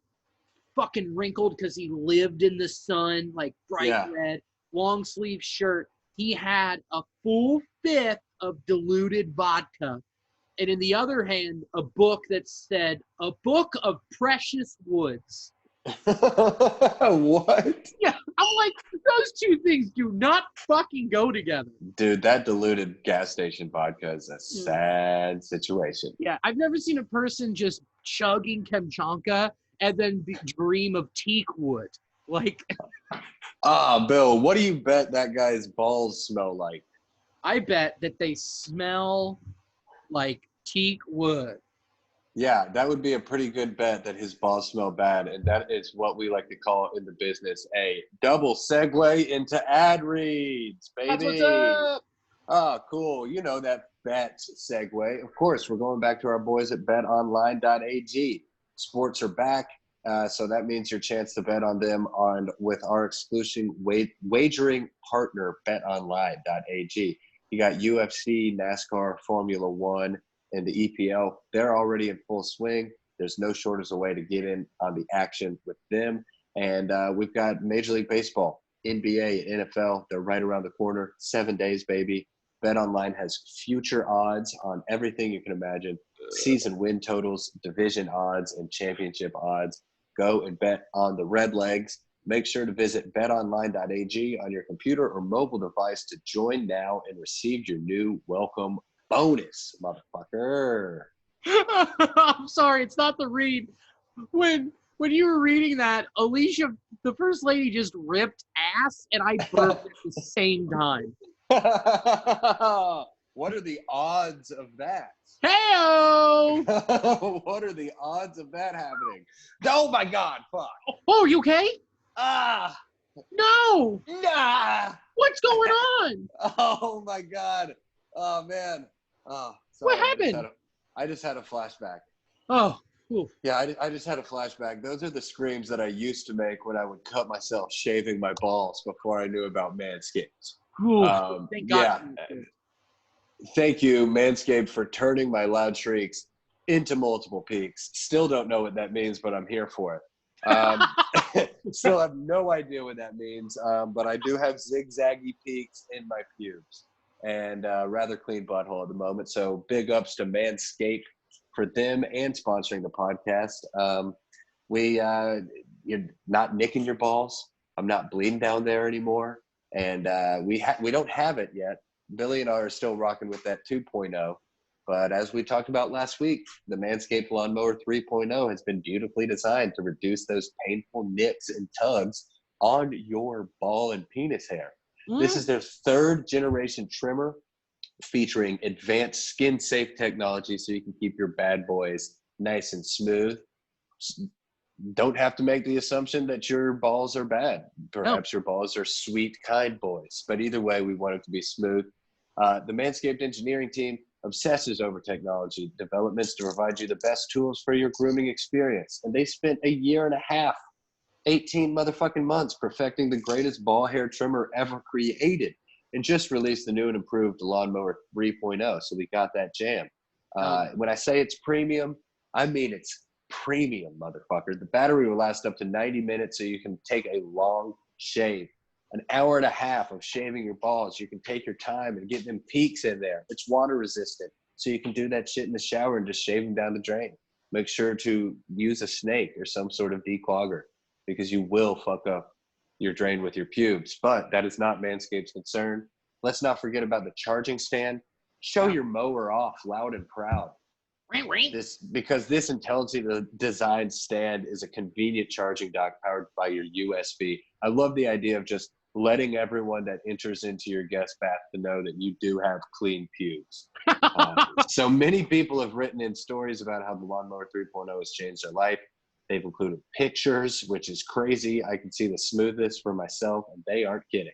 fucking wrinkled because he lived in the sun, like bright red, long sleeve shirt. He had a full fifth of diluted vodka. And in the other hand, a book that said, "A Book of Precious Woods." What? Yeah, I'm like, those two things do not fucking go together. Dude, that diluted gas station vodka is a sad situation. Yeah, I've never seen a person just chugging Kamchanka and then dream of teak wood. Like, Bill, what do you bet that guy's balls smell like? I bet that they smell like teak wood. Yeah, that would be a pretty good bet that his balls smell bad, and that is what we like to call in the business a double segue into ad reads, baby. That's what's up. Oh, cool. You know that bet segue. Of course, we're going back to our boys at betonline.ag. Sports are back, so that means your chance to bet on them with our exclusive wagering partner, betonline.ag. You got UFC, NASCAR, Formula One, and the EPL. They're already in full swing. There's no shortage of way to get in on the action with them. And we've got Major League Baseball, NBA, NFL. They're right around the corner. 7 days, baby. BetOnline has future odds on everything you can imagine. Season win totals, division odds, and championship odds. Go and bet on the Redlegs. Make sure to visit betonline.ag on your computer or mobile device to join now and receive your new welcome bonus, motherfucker. I'm sorry, it's not the read. When you were reading that, Alicia, the first lady, just ripped ass, and I burped at the same time. What are the odds of that? Hey-o! What are the odds of that happening? Oh my God, fuck. Oh, you okay? No! Nah! What's going on? Oh my God. Oh man. Oh, sorry. What happened? I just had a flashback. Oh. Oof. Yeah, I just had a flashback. Those are the screams that I used to make when I would cut myself shaving my balls before I knew about Manscaped. Thank God. Yeah. Thank you, Manscaped, for turning my loud shrieks into multiple peaks. Still don't know what that means, but I'm here for it. Still have no idea what that means, but I do have zigzaggy peaks in my pubes and rather clean butthole at the moment. So big ups to Manscaped for them and sponsoring the podcast. You're not nicking your balls. I'm not bleeding down there anymore, and we don't have it yet. Billy and I are still rocking with that 2.0. But as we talked about last week, the Manscaped Lawnmower 3.0 has been beautifully designed to reduce those painful nicks and tugs on your ball and penis hair. This is their 3rd generation trimmer featuring advanced skin safe technology so you can keep your bad boys nice and smooth. Don't have to make the assumption that your balls are bad. Perhaps your balls are sweet, kind boys. But either way, we want it to be smooth. The Manscaped engineering team obsesses over technology developments to provide you the best tools for your grooming experience. And they spent a year and a half, 18 motherfucking months perfecting the greatest ball hair trimmer ever created and just released the new and improved Lawnmower 3.0. So we got that jam. When I say it's premium, I mean it's premium, motherfucker. The battery will last up to 90 minutes so you can take a long shave. An hour and a half of shaving your balls. You can take your time and get them peaks in there. It's water resistant, so you can do that shit in the shower and just shave them down the drain. Make sure to use a snake or some sort of declogger because you will fuck up your drain with your pubes. But that is not Manscaped's concern. Let's not forget about the charging stand. Show your mower off loud and proud. Because this intelligently designed stand is a convenient charging dock powered by your USB. I love the idea of just letting everyone that enters into your guest bath to know that you do have clean pubes. So many people have written in stories about how the Lawnmower 3.0 has changed their life. They've included pictures, which is crazy. I can see the smoothness for myself, and they aren't kidding.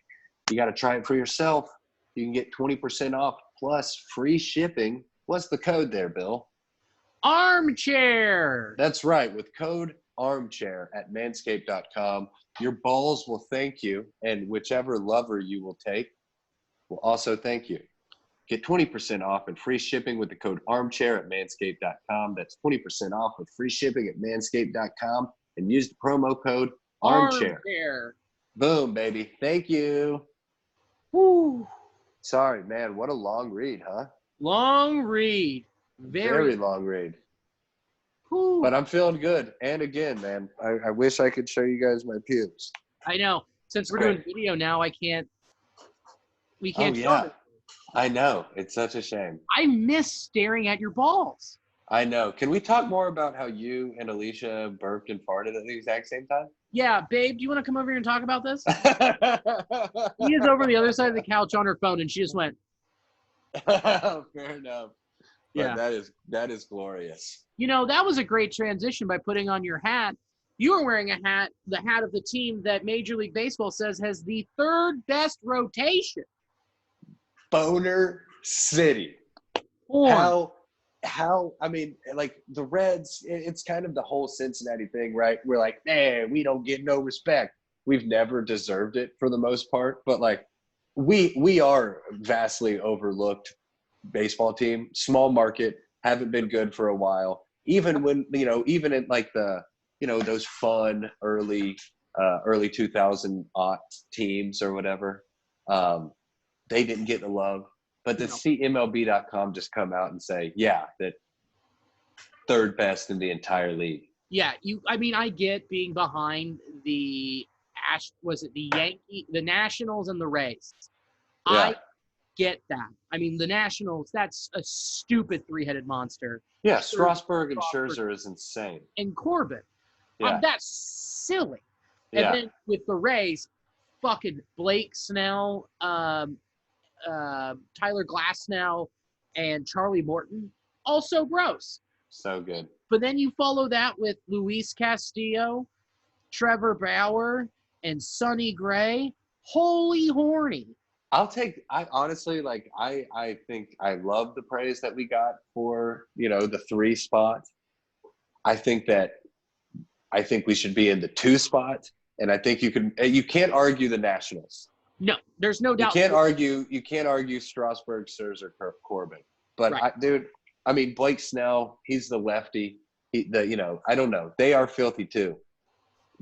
You got to try it for yourself. You can get 20% off plus free shipping. What's the code there, Bill? Armchair. That's right. With code armchair at manscaped.com, your balls will thank you, and whichever lover you will take will also thank you. Get 20% off and free shipping with the code armchair at manscaped.com. That's 20% off with free shipping at manscaped.com and use the promo code armchair. Boom, baby. Thank you. Woo. Sorry, man. What a long read, huh? Long read. Very long read. Whew. But I'm feeling good. And again, man, I wish I could show you guys my pubes. I know. Since we're doing video now, we can't show it. I know. It's such a shame. I miss staring at your balls. I know. Can we talk more about how you and Alicia burped and farted at the exact same time? Yeah, babe, do you want to come over here and talk about this? She is over the other side of the couch on her phone, and she just went. Fair enough. But yeah, that is glorious. You know, that was a great transition by putting on your hat. You were wearing a hat, the hat of the team that Major League Baseball says has the 3rd best rotation. Boner City. How, I mean, like the Reds, it's kind of the whole Cincinnati thing, right? We're like, we don't get no respect. We've never deserved it for the most part, but like we are vastly overlooked baseball team, small market, haven't been good for a while. Even when, even in like the, those fun early 2000 teams or whatever, they didn't get the love. But to see MLB.com just come out and say, that 3rd best in the entire league. Yeah, I get being behind the Nationals and the Rays. Yeah. I get that. I mean, the Nationals, that's a stupid 3-headed monster. Yeah, Strasburg and Scherzer is insane. And Corbin. Yeah. That's silly. And then with the Rays, fucking Blake Snell, Tyler Glasnow, and Charlie Morton, also gross. So good. But then you follow that with Luis Castillo, Trevor Bauer, and Sonny Gray. Holy horny. I honestly, like, I think I love the praise that we got for, the 3 spot. I think we should be in the 2 spot. And I think you can't argue the Nationals. No, there's no doubt. You can't argue Strasburg, Scherzer, Corbin. But right. Blake Snell, he's the lefty. I don't know. They are filthy too.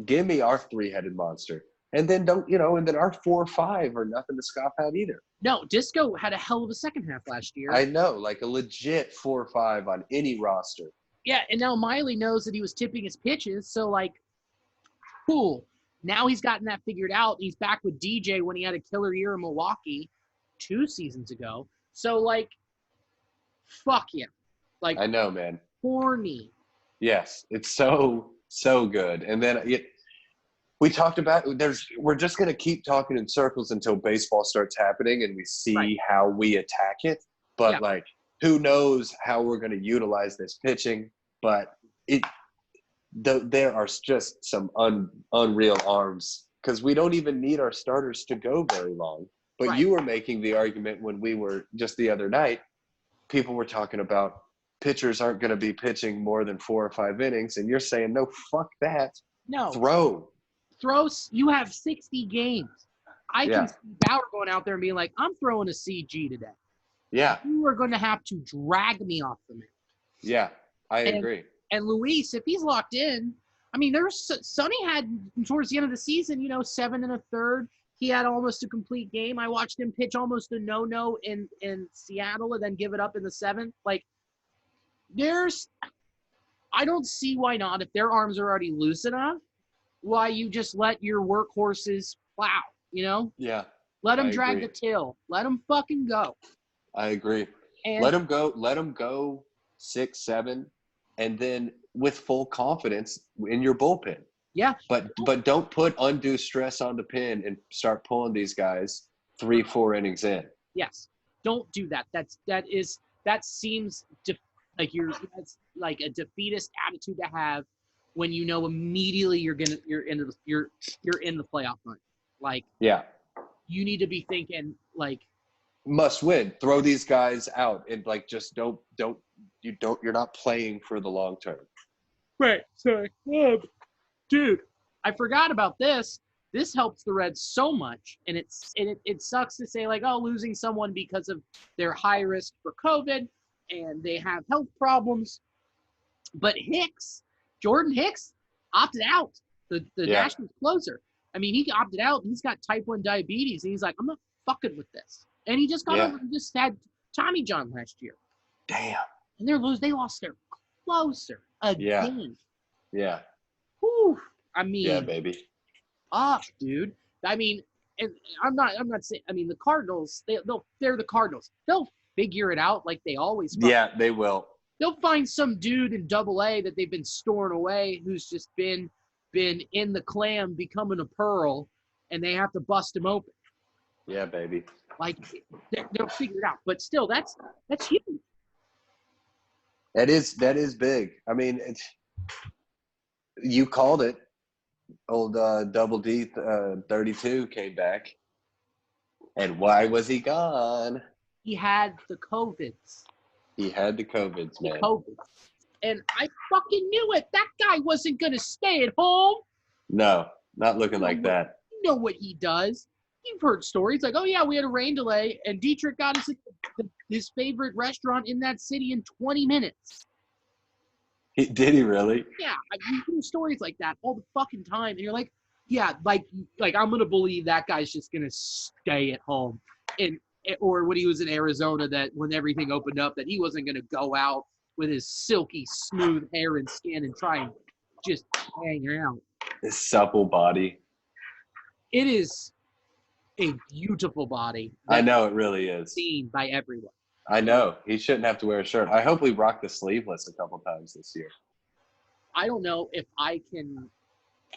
Give me our three-headed monster. And then and then our 4-5 are nothing to scoff at either. No, Disco had a hell of a second half last year. I know, like a legit 4-5 on any roster. Yeah, and now Miley knows that he was tipping his pitches, so like, cool. Now he's gotten that figured out. He's back with DJ when he had a killer year in Milwaukee 2 seasons ago. So like, fuck him. Like, I know, man. Horny. Yes, it's so good. And then we talked about we're just going to keep talking in circles until baseball starts happening and we see how we attack it. But like, who knows how we're going to utilize this pitching? But there are just some unreal arms because we don't even need our starters to go very long. But you were making the argument when we were just the other night. People were talking about pitchers aren't going to be pitching more than 4 or 5 innings, and you're saying no, fuck that. No. Throws. You have 60 games. I can see Bauer going out there and being like, I'm throwing a CG today. Yeah. You are going to have to drag me off the mound. Yeah, I agree. And Luis, if he's locked in, I mean, Sonny had towards the end of the season, 7 1/3. He had almost a complete game. I watched him pitch almost a no-no in Seattle and then give it up in the 7th. Like, I don't see why not. If their arms are already loose enough, why you just let your workhorses plow, Yeah. Let them drag the till. Let them fucking go. I agree. And let them go 6, 7, and then with full confidence in your bullpen. Yeah. But don't put undue stress on the pin and start pulling these guys 3-4 innings in. Yes. Don't do that. That seems like a defeatist attitude to have when you know immediately you're in the playoff hunt. Like, yeah. You need to be thinking like, must win. Throw these guys out and like just you're not playing for the long term. Right. Sorry. Dude, I forgot about this. This helps the Reds so much, and it sucks to say like, oh, losing someone because of their high risk for COVID and they have health problems. But Jordan Hicks, opted out. The Nationals closer. I mean, he opted out. He's got type 1 diabetes, and he's like, I'm not fucking with this. And he just got over. He just had Tommy John last year. Damn. And they lost their closer again. Yeah. Whew. I mean, yeah, baby. Dude. I mean, and I'm not saying. I mean, the Cardinals. They're the Cardinals. They'll figure it out like they always. Yeah, they will. They'll find some dude in Double-A that they've been storing away who's just been in the clam becoming a pearl, and they have to bust him open. Yeah, baby. Like they'll figure it out. But still, that's huge. That is big. I mean, you called it. Old Double D 32 came back. And why was he gone? He had the COVIDs. He had the COVIDs, man. And I fucking knew it. That guy wasn't going to stay at home. No, not looking like that. You know what he does. You've heard stories like, oh, yeah, we had a rain delay, and Dietrich got us his favorite restaurant in that city in 20 minutes. Did he really? Yeah, you hear stories like that all the fucking time, and you're like, yeah, like I'm going to believe that guy's just going to stay at home. Or when he was in Arizona, that when everything opened up, that he wasn't going to go out with his silky, smooth hair and skin and try and just hang out. His supple body. It is a beautiful body. I know, it really is. Seen by everyone. I know. He shouldn't have to wear a shirt. I hope we rock the sleeveless a couple times this year. I don't know if I can.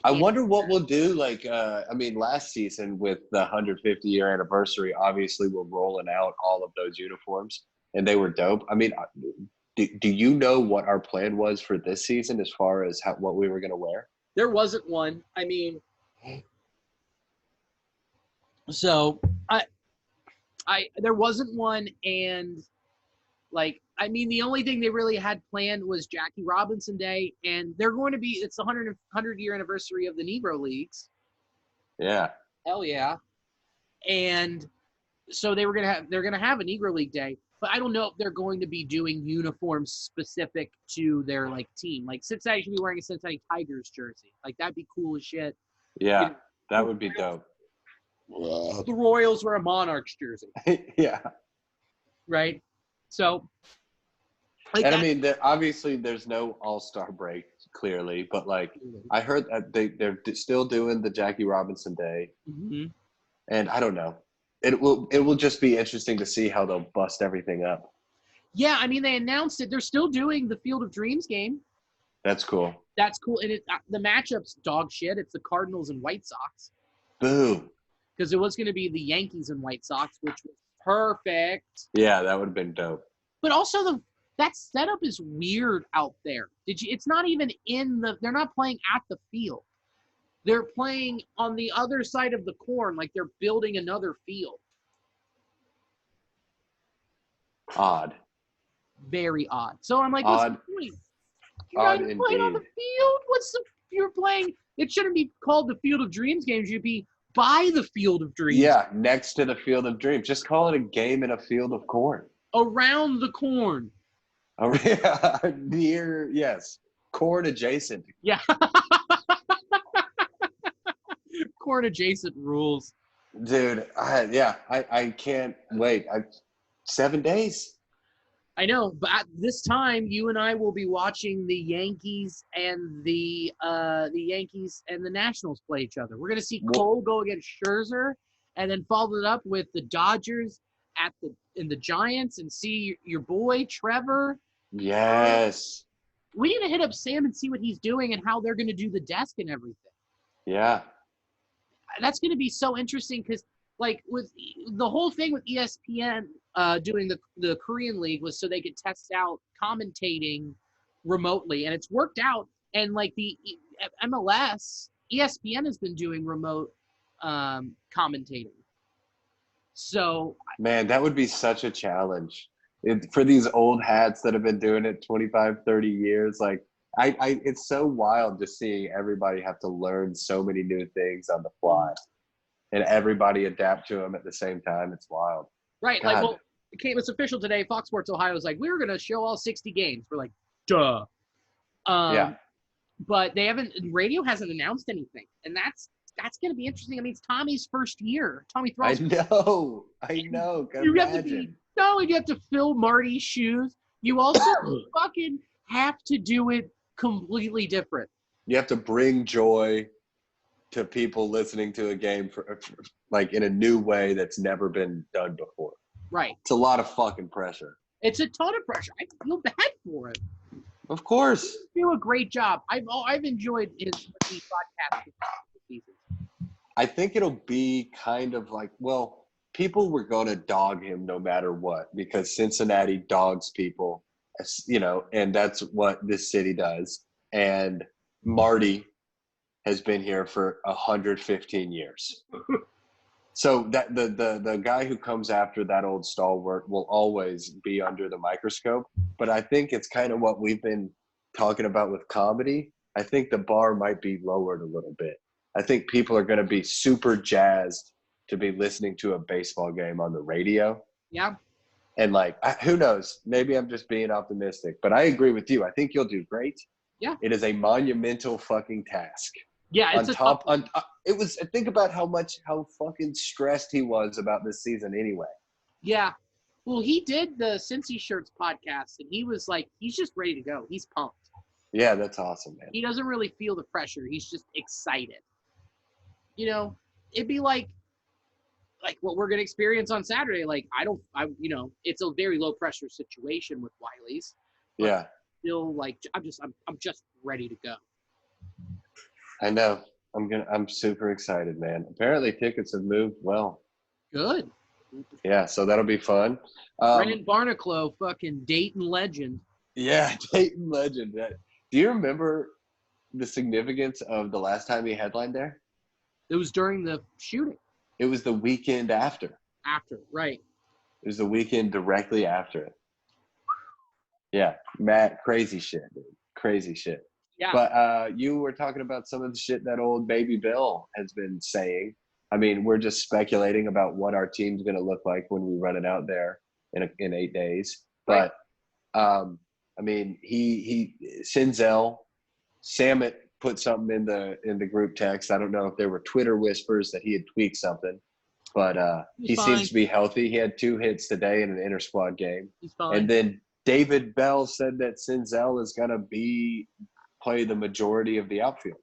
I wonder what we'll do. Like, last season with the 150-year anniversary, obviously we're rolling out all of those uniforms, and they were dope. I mean, do you know what our plan was for this season as far as what we were going to wear? There wasn't one. I mean, so there wasn't one, and the only thing they really had planned was Jackie Robinson Day, and it's the 100-year anniversary of the Negro Leagues. Yeah. Hell yeah. And so they're gonna have a Negro League Day. but I don't know if they're going to be doing uniforms specific to their like team. Like Cincinnati should be wearing a Cincinnati Tigers jersey. Like that'd be cool as shit. Yeah, that The would be dope. The Royals wear a Monarchs jersey, Yeah. right? So, like And I that. mean, obviously there's no All-Star break, clearly, but like I heard that they're still doing the Jackie Robinson Day, Mm-hmm. and I don't know. It will just be interesting to see how they'll bust everything up. Yeah, I mean they announced it. They're still doing the Field of Dreams game. That's cool. That's cool, and the matchup's dog shit. It's the Cardinals and White Sox. Boo. Because it was going to be the Yankees and White Sox, which was perfect. Yeah, that would have been dope. But also that setup is weird out there. It's not even they're not playing at the field. They're playing on the other side of the corn, like they're building another field. Odd. Very odd. So I'm like, Odd. what's the point? You're not even playing on the field? You're playing, it shouldn't be called the Field of Dreams game. It should be by the Field of Dreams. Yeah, next to the Field of Dreams. Just call it a game in a field of corn. Around the corn. Oh, yeah, near, yes, corn adjacent. Yeah. Corn adjacent rules. Dude, I can't wait. 7 days. I know, but at this time, you and I will be watching the Yankees and the Nationals play each other. We're gonna see Cole go against Scherzer, and then follow it up with the Dodgers in the Giants, and see your boy Trevor. Yes. We need to hit up Sam and see what he's doing and how they're gonna do the desk and everything. Yeah. That's gonna be so interesting because, like, with the whole thing with ESPN doing the Korean League was so they could test out commentating remotely, and it's worked out. And like the MLS, ESPN has been doing remote commentating. So, man, that would be such a challenge for these old hats that have been doing it 25, 30 years. Like, it's so wild just seeing everybody have to learn so many new things on the fly, and everybody adapt to them at the same time. It's wild. Right. God. Like, well, it's official today. Fox Sports Ohio is like, we're going to show all 60 games. We're like, duh. Yeah. But radio hasn't announced anything. And that's going to be interesting. I mean, it's Tommy's first year. Tommy Thrall's. I know. You have not only do you have to fill Marty's shoes, you also fucking have to do it completely different. You have to bring joy to people listening to a game for like in a new way that's never been done before. Right. It's a lot of fucking pressure. It's a ton of pressure. I feel bad for him. Of course. You do a great job. I've enjoyed his podcast seasons. I think it'll be kind of like, well, people were going to dog him no matter what, because Cincinnati dogs people, and that's what this city does. And Marty has been here for 115 years. So that the guy who comes after that old stalwart will always be under the microscope. But I think it's kind of what we've been talking about with comedy. I think the bar might be lowered a little bit. I think people are going to be super jazzed to be listening to a baseball game on the radio. Yeah. And like, who knows? Maybe I'm just being optimistic, but I agree with you. I think you'll do great. Yeah. It is a monumental fucking task. Yeah, it's think about how fucking stressed he was about this season anyway. Yeah. Well, he did the Cincy Shirts podcast, and he was like, he's just ready to go. He's pumped. Yeah, that's awesome, man. He doesn't really feel the pressure. He's just excited. It'd be like what we're going to experience on Saturday. Like, it's a very low pressure situation with Wiley's. Yeah. Still, like, I'm just ready to go. I know. I'm super excited, man. Apparently tickets have moved well. Good. Yeah, so that'll be fun. Brandon Barnaclough, fucking Dayton legend. Yeah, Dayton legend. Do you remember the significance of the last time he headlined there? It was during the shooting. It was the weekend after. Right. It was the weekend directly after it. Yeah, Matt, crazy shit, dude. Crazy shit. Yeah. But you were talking about some of the shit that old baby Bill has been saying. I mean, we're just speculating about what our team's going to look like when we run it out there. in 8 days. Right. But I mean, he Senzel, Samet put something in the group text. I don't know if there were Twitter whispers that he had tweaked something, but he fine. seems to be healthy. He had 2 hits today in an inter squad game. He's fine. And then David Bell said that Senzel is going to play the majority of the outfield.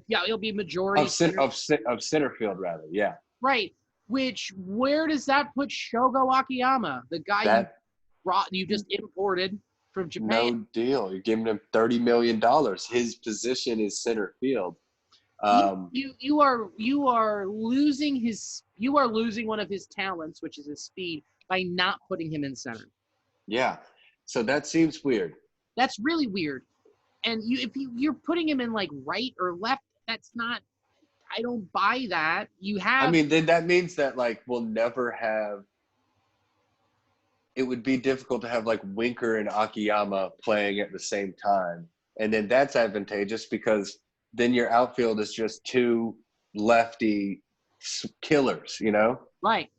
He'll be majority of center field rather. Yeah. Right. Where does that put Shogo Akiyama, the guy you just imported from Japan? No deal. You're giving him $30 million. His position is center field. You are losing one of his talents, which is his speed, by not putting him in center. Yeah. So that seems weird. That's really weird. And if you're putting him in like right or left, that's not. I don't buy that. I mean, then that means that like we'll never have. It would be difficult to have like Winker and Akiyama playing at the same time, and then that's advantageous because then your outfield is just 2 lefty killers, you know? Right.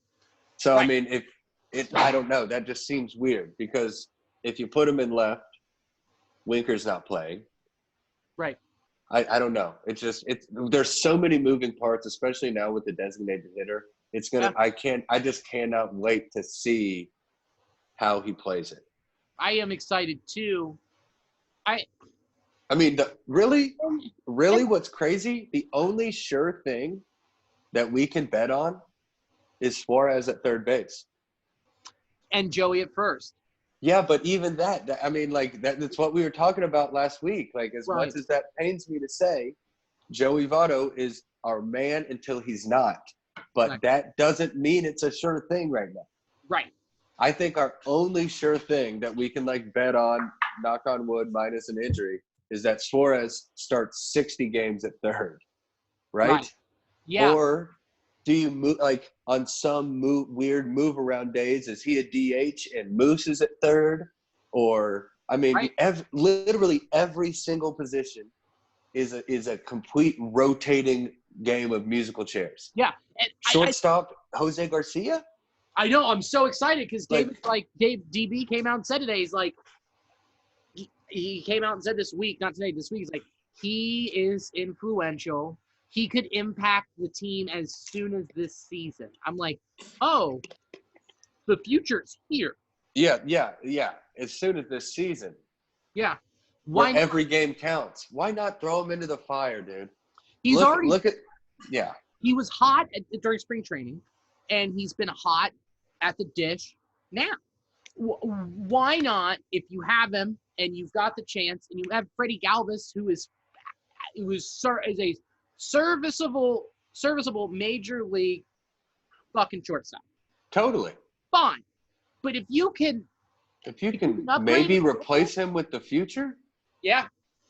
So right. I mean, I don't know. That just seems weird because if you put him in left, Winker's not playing. Right. I don't know. There's so many moving parts, especially now with the designated hitter. I just cannot wait to see how he plays it. I am excited too. I mean, really what's crazy, the only sure thing that we can bet on is Suarez at third base. And Joey at first. Yeah, but even that I mean, like, that's what we were talking about last week. Like, as much as that pains me to say, Joey Votto is our man until he's not. But that doesn't mean it's a sure thing right now. Right. I think our only sure thing that we can, like, bet on, knock on wood, minus an injury, is that Suarez starts 60 games at third. Right? Yeah. Or do you move, like, on some weird move around days? Is he a DH and Moose is at third? Or, I mean, literally every single position is a complete rotating game of musical chairs. Yeah. And shortstop, Jose Garcia? I know. I'm so excited because Dave DB came out and said today, he's like, he came out and said this week, not today, this week, he's like, he is influential. He could impact the team as soon as this season. I'm like, oh, the future's here. Yeah. As soon as this season. Yeah. Every game counts. Why not throw him into the fire, dude? He was hot during spring training, and he's been hot at the dish now. Why not, if you have him and you've got the chance, and you have Freddie Galvis, who is a serviceable major league fucking shortstop. Totally. Fine. But if you can maybe replace him with the future,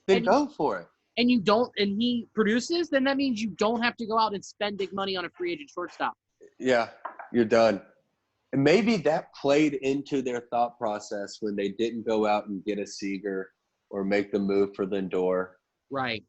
then go for it. And he produces, then that means you don't have to go out and spend big money on a free agent shortstop. Yeah, you're done. And maybe that played into their thought process when they didn't go out and get a Seager or make the move for Lindor. Right.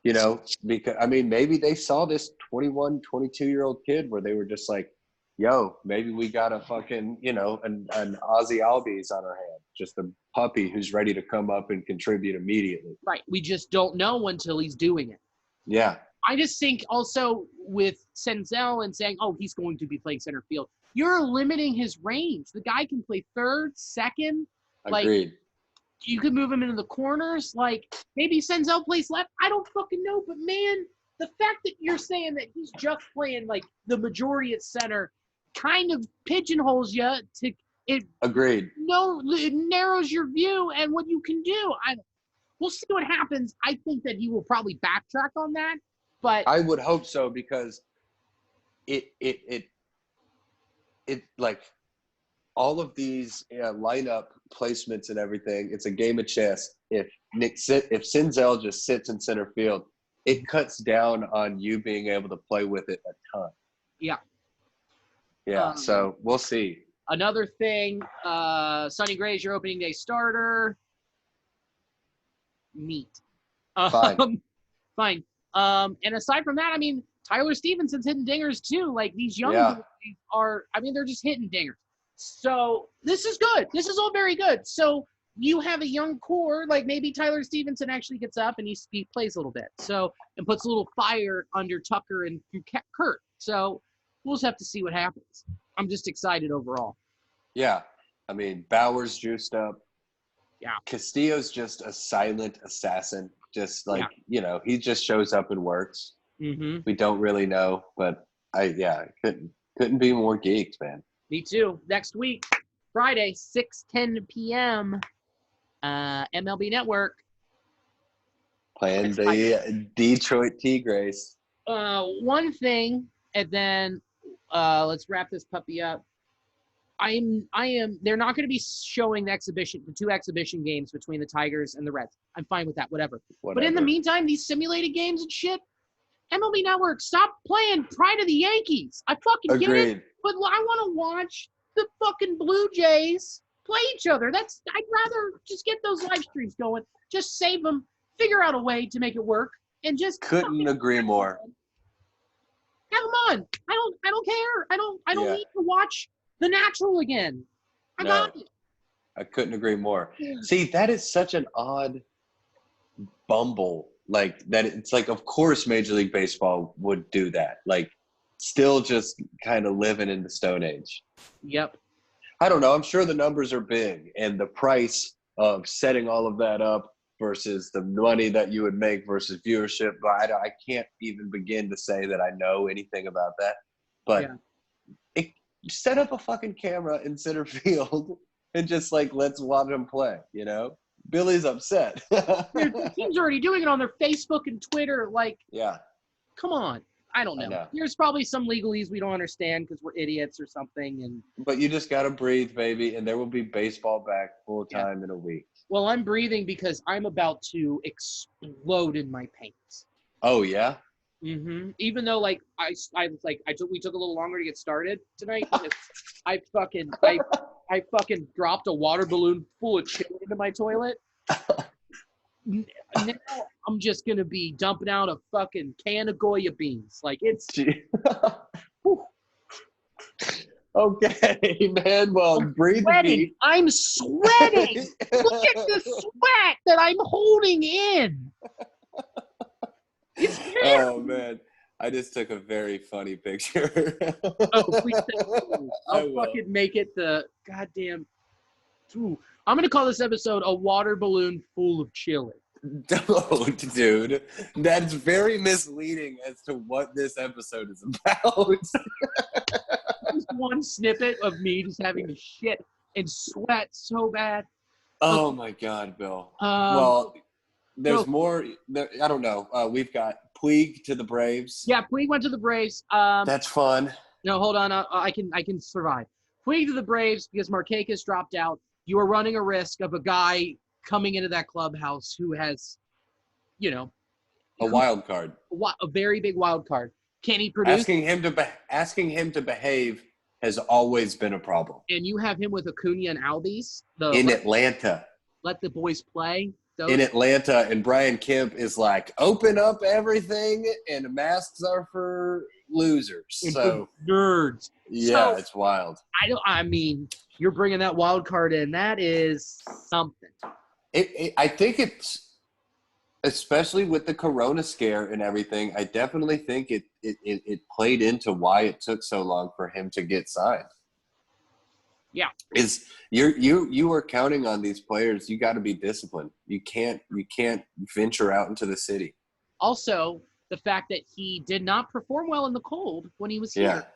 You know, because, I mean, maybe they saw this 21, 22-year-old kid where they were just like, yo, maybe we got a fucking, you know, an Ozzy Albies on our hand, just a puppy who's ready to come up and contribute immediately. Right. We just don't know until he's doing it. Yeah. I just think also with Senzel and saying, oh, he's going to be playing center field, you're limiting his range. The guy can play third, second. Agreed. Like, you could move him into the corners. Like, maybe Senzel plays left. I don't fucking know. But, man, the fact that you're saying that he's just playing, like, the majority at center kind of pigeonholes you to it. Agreed. No, it narrows your view and what you can do. We'll see what happens. I think that he will probably backtrack on that. But I would hope so, because it like all of these lineup placements and everything, it's a game of chess. If Senzel just sits in center field, it cuts down on you being able to play with it a ton. Yeah. Yeah, so we'll see. Another thing, Sonny Gray is your opening day starter. Neat. Fine. And aside from that, I mean, Tyler Stevenson's hitting dingers too. Like, these young boys are, I mean, they're just hitting dingers. So this is good. This is all very good. So you have a young core, like maybe Tyler Stevenson actually gets up and he plays a little bit. So, and puts a little fire under Tucker and Kurt. So we'll just have to see what happens. I'm just excited overall. Yeah. I mean, Bauer's juiced up. Yeah. Castillo's just a silent assassin. Just like, he just shows up and works. Mm-hmm. We don't really know, but couldn't be more geeked, man. Me too. Next week, Friday, 6:10 p.m., MLB Network. Playing the Detroit Tigres. One thing, and then let's wrap this puppy up. They're not going to be showing the two exhibition games between the Tigers and the Reds. I'm fine with that, whatever. But in the meantime, these simulated games and shit, MLB Network, stop playing Pride of the Yankees. I fucking get it, but I want to watch the fucking Blue Jays play each other. I'd rather just get those live streams going. Just save them, figure out a way to make it work, and just couldn't agree more. Have them on. I don't care. I don't need to watch The Natural again. I got it. I couldn't agree more. See, that is such an odd bumble. Like that, it's like, of course, Major League Baseball would do that. Like, still just kind of living in the Stone Age. Yep. I don't know. I'm sure the numbers are big, and the price of setting all of that up versus the money that you would make versus viewership. But I can't even begin to say that I know anything about that. But set up a fucking camera in center field and just like, let's watch them play, Billy's upset. Dude, the team's already doing it on their Facebook and Twitter. Like, come on. I don't know. There's probably some legalese we don't understand because we're idiots or something. But you just got to breathe, baby, and there will be baseball back full time in a week. Well, I'm breathing because I'm about to explode in my pains. Oh, yeah? Mm-hmm. Even though, like, we took a little longer to get started tonight. I fucking dropped a water balloon full of chili into my toilet. Now I'm just gonna be dumping out a fucking can of Goya beans. Like, it's. Okay, man. Well, breathe. I'm sweating. Look at the sweat that I'm holding in. Oh man, I just took a very funny picture. Please. I'll fucking make it the goddamn. Ooh, I'm gonna call this episode "A Water Balloon Full of Chili." Don't, dude. That's very misleading as to what this episode is about. Just one snippet of me just having to shit and sweat so bad. Oh my God, Bill. Well, there's more. I don't know. We've got Puig to the Braves. Yeah, Puig went to the Braves. That's fun. No, hold on. I can survive. Puig to the Braves because Markakis dropped out. You are running a risk of a guy coming into that clubhouse who has, a wild card. A very big wild card. Can he produce? Asking him to behave has always been a problem. And you have him with Acuna and Albies in Atlanta. Let the boys play. In Atlanta, and Brian Kemp is like, open up everything, and masks are for losers. So nerds. Yeah, it's wild. I mean, you're bringing that wild card in. That is something. I think it's, especially with the Corona scare and everything, I definitely think it played into why it took so long for him to get signed. Yeah. You are counting on these players. You got to be disciplined. You can't venture out into the city. Also, the fact that he did not perform well in the cold when he was here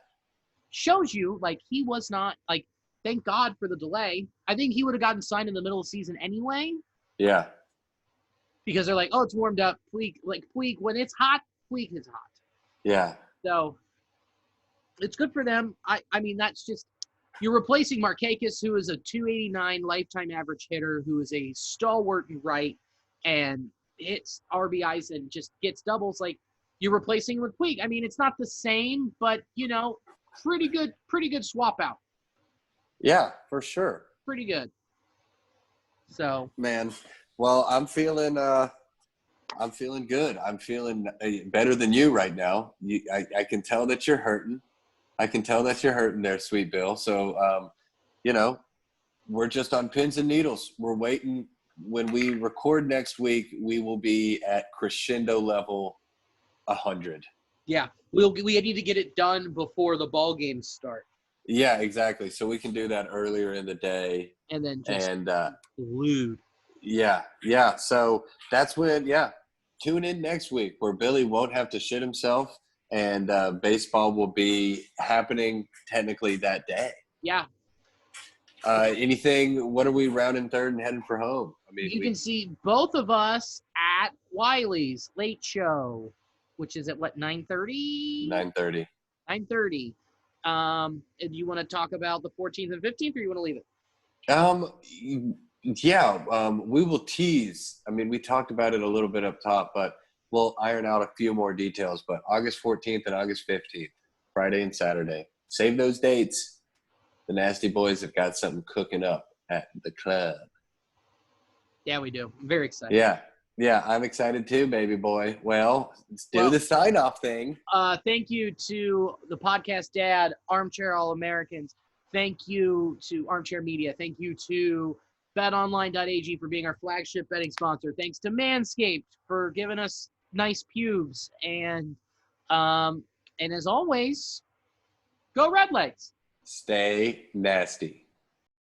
shows you, like, he was not, like, thank God for the delay. I think he would have gotten signed in the middle of the season anyway. Yeah. Because they're like, oh, it's warmed up. Puig, when it's hot, Puig is hot. Yeah. So it's good for them. I mean, that's just, you're replacing Markakis, who is a 289 lifetime average hitter, who is a stalwart and right, and hits RBIs and just gets doubles. Like, you're replacing him with Puig. I mean, it's not the same, but, pretty good swap out. Yeah, for sure. Pretty good. So, man, well, I'm feeling good. I'm feeling better than you right now. I can tell that you're hurting. I can tell that you're hurting there, sweet Bill. So we're just on pins and needles. We're waiting. When we record next week, we will be at crescendo level 100. Yeah, we need to get it done before the ball games start. Yeah, exactly. So we can do that earlier in the day. And then just glued. Yeah. So that's when, tune in next week where Billy won't have to shit himself and baseball will be happening technically that day. Yeah. Anything, what are we rounding third and heading for home? I mean, you can see both of us at Wiley's Late Show, which is at what, 9:30? 9:30. 9:30. Do you want to talk about the 14th and 15th, or you want to leave it? We will tease. I mean, we talked about it a little bit up top, but we'll iron out a few more details. But August 14th and August 15th, Friday and Saturday. Save those dates. The Nasty Boys have got something cooking up at the club. Yeah, we do. I'm very excited. Yeah, I'm excited too, baby boy. Well, let's do the sign-off thing. Thank you to the podcast dad, Armchair All-Americans. Thank you to Armchair Media. Thank you to betonline.ag for being our flagship betting sponsor. Thanks to Manscaped for giving us nice pubes. And as always, go Redlegs. Stay nasty.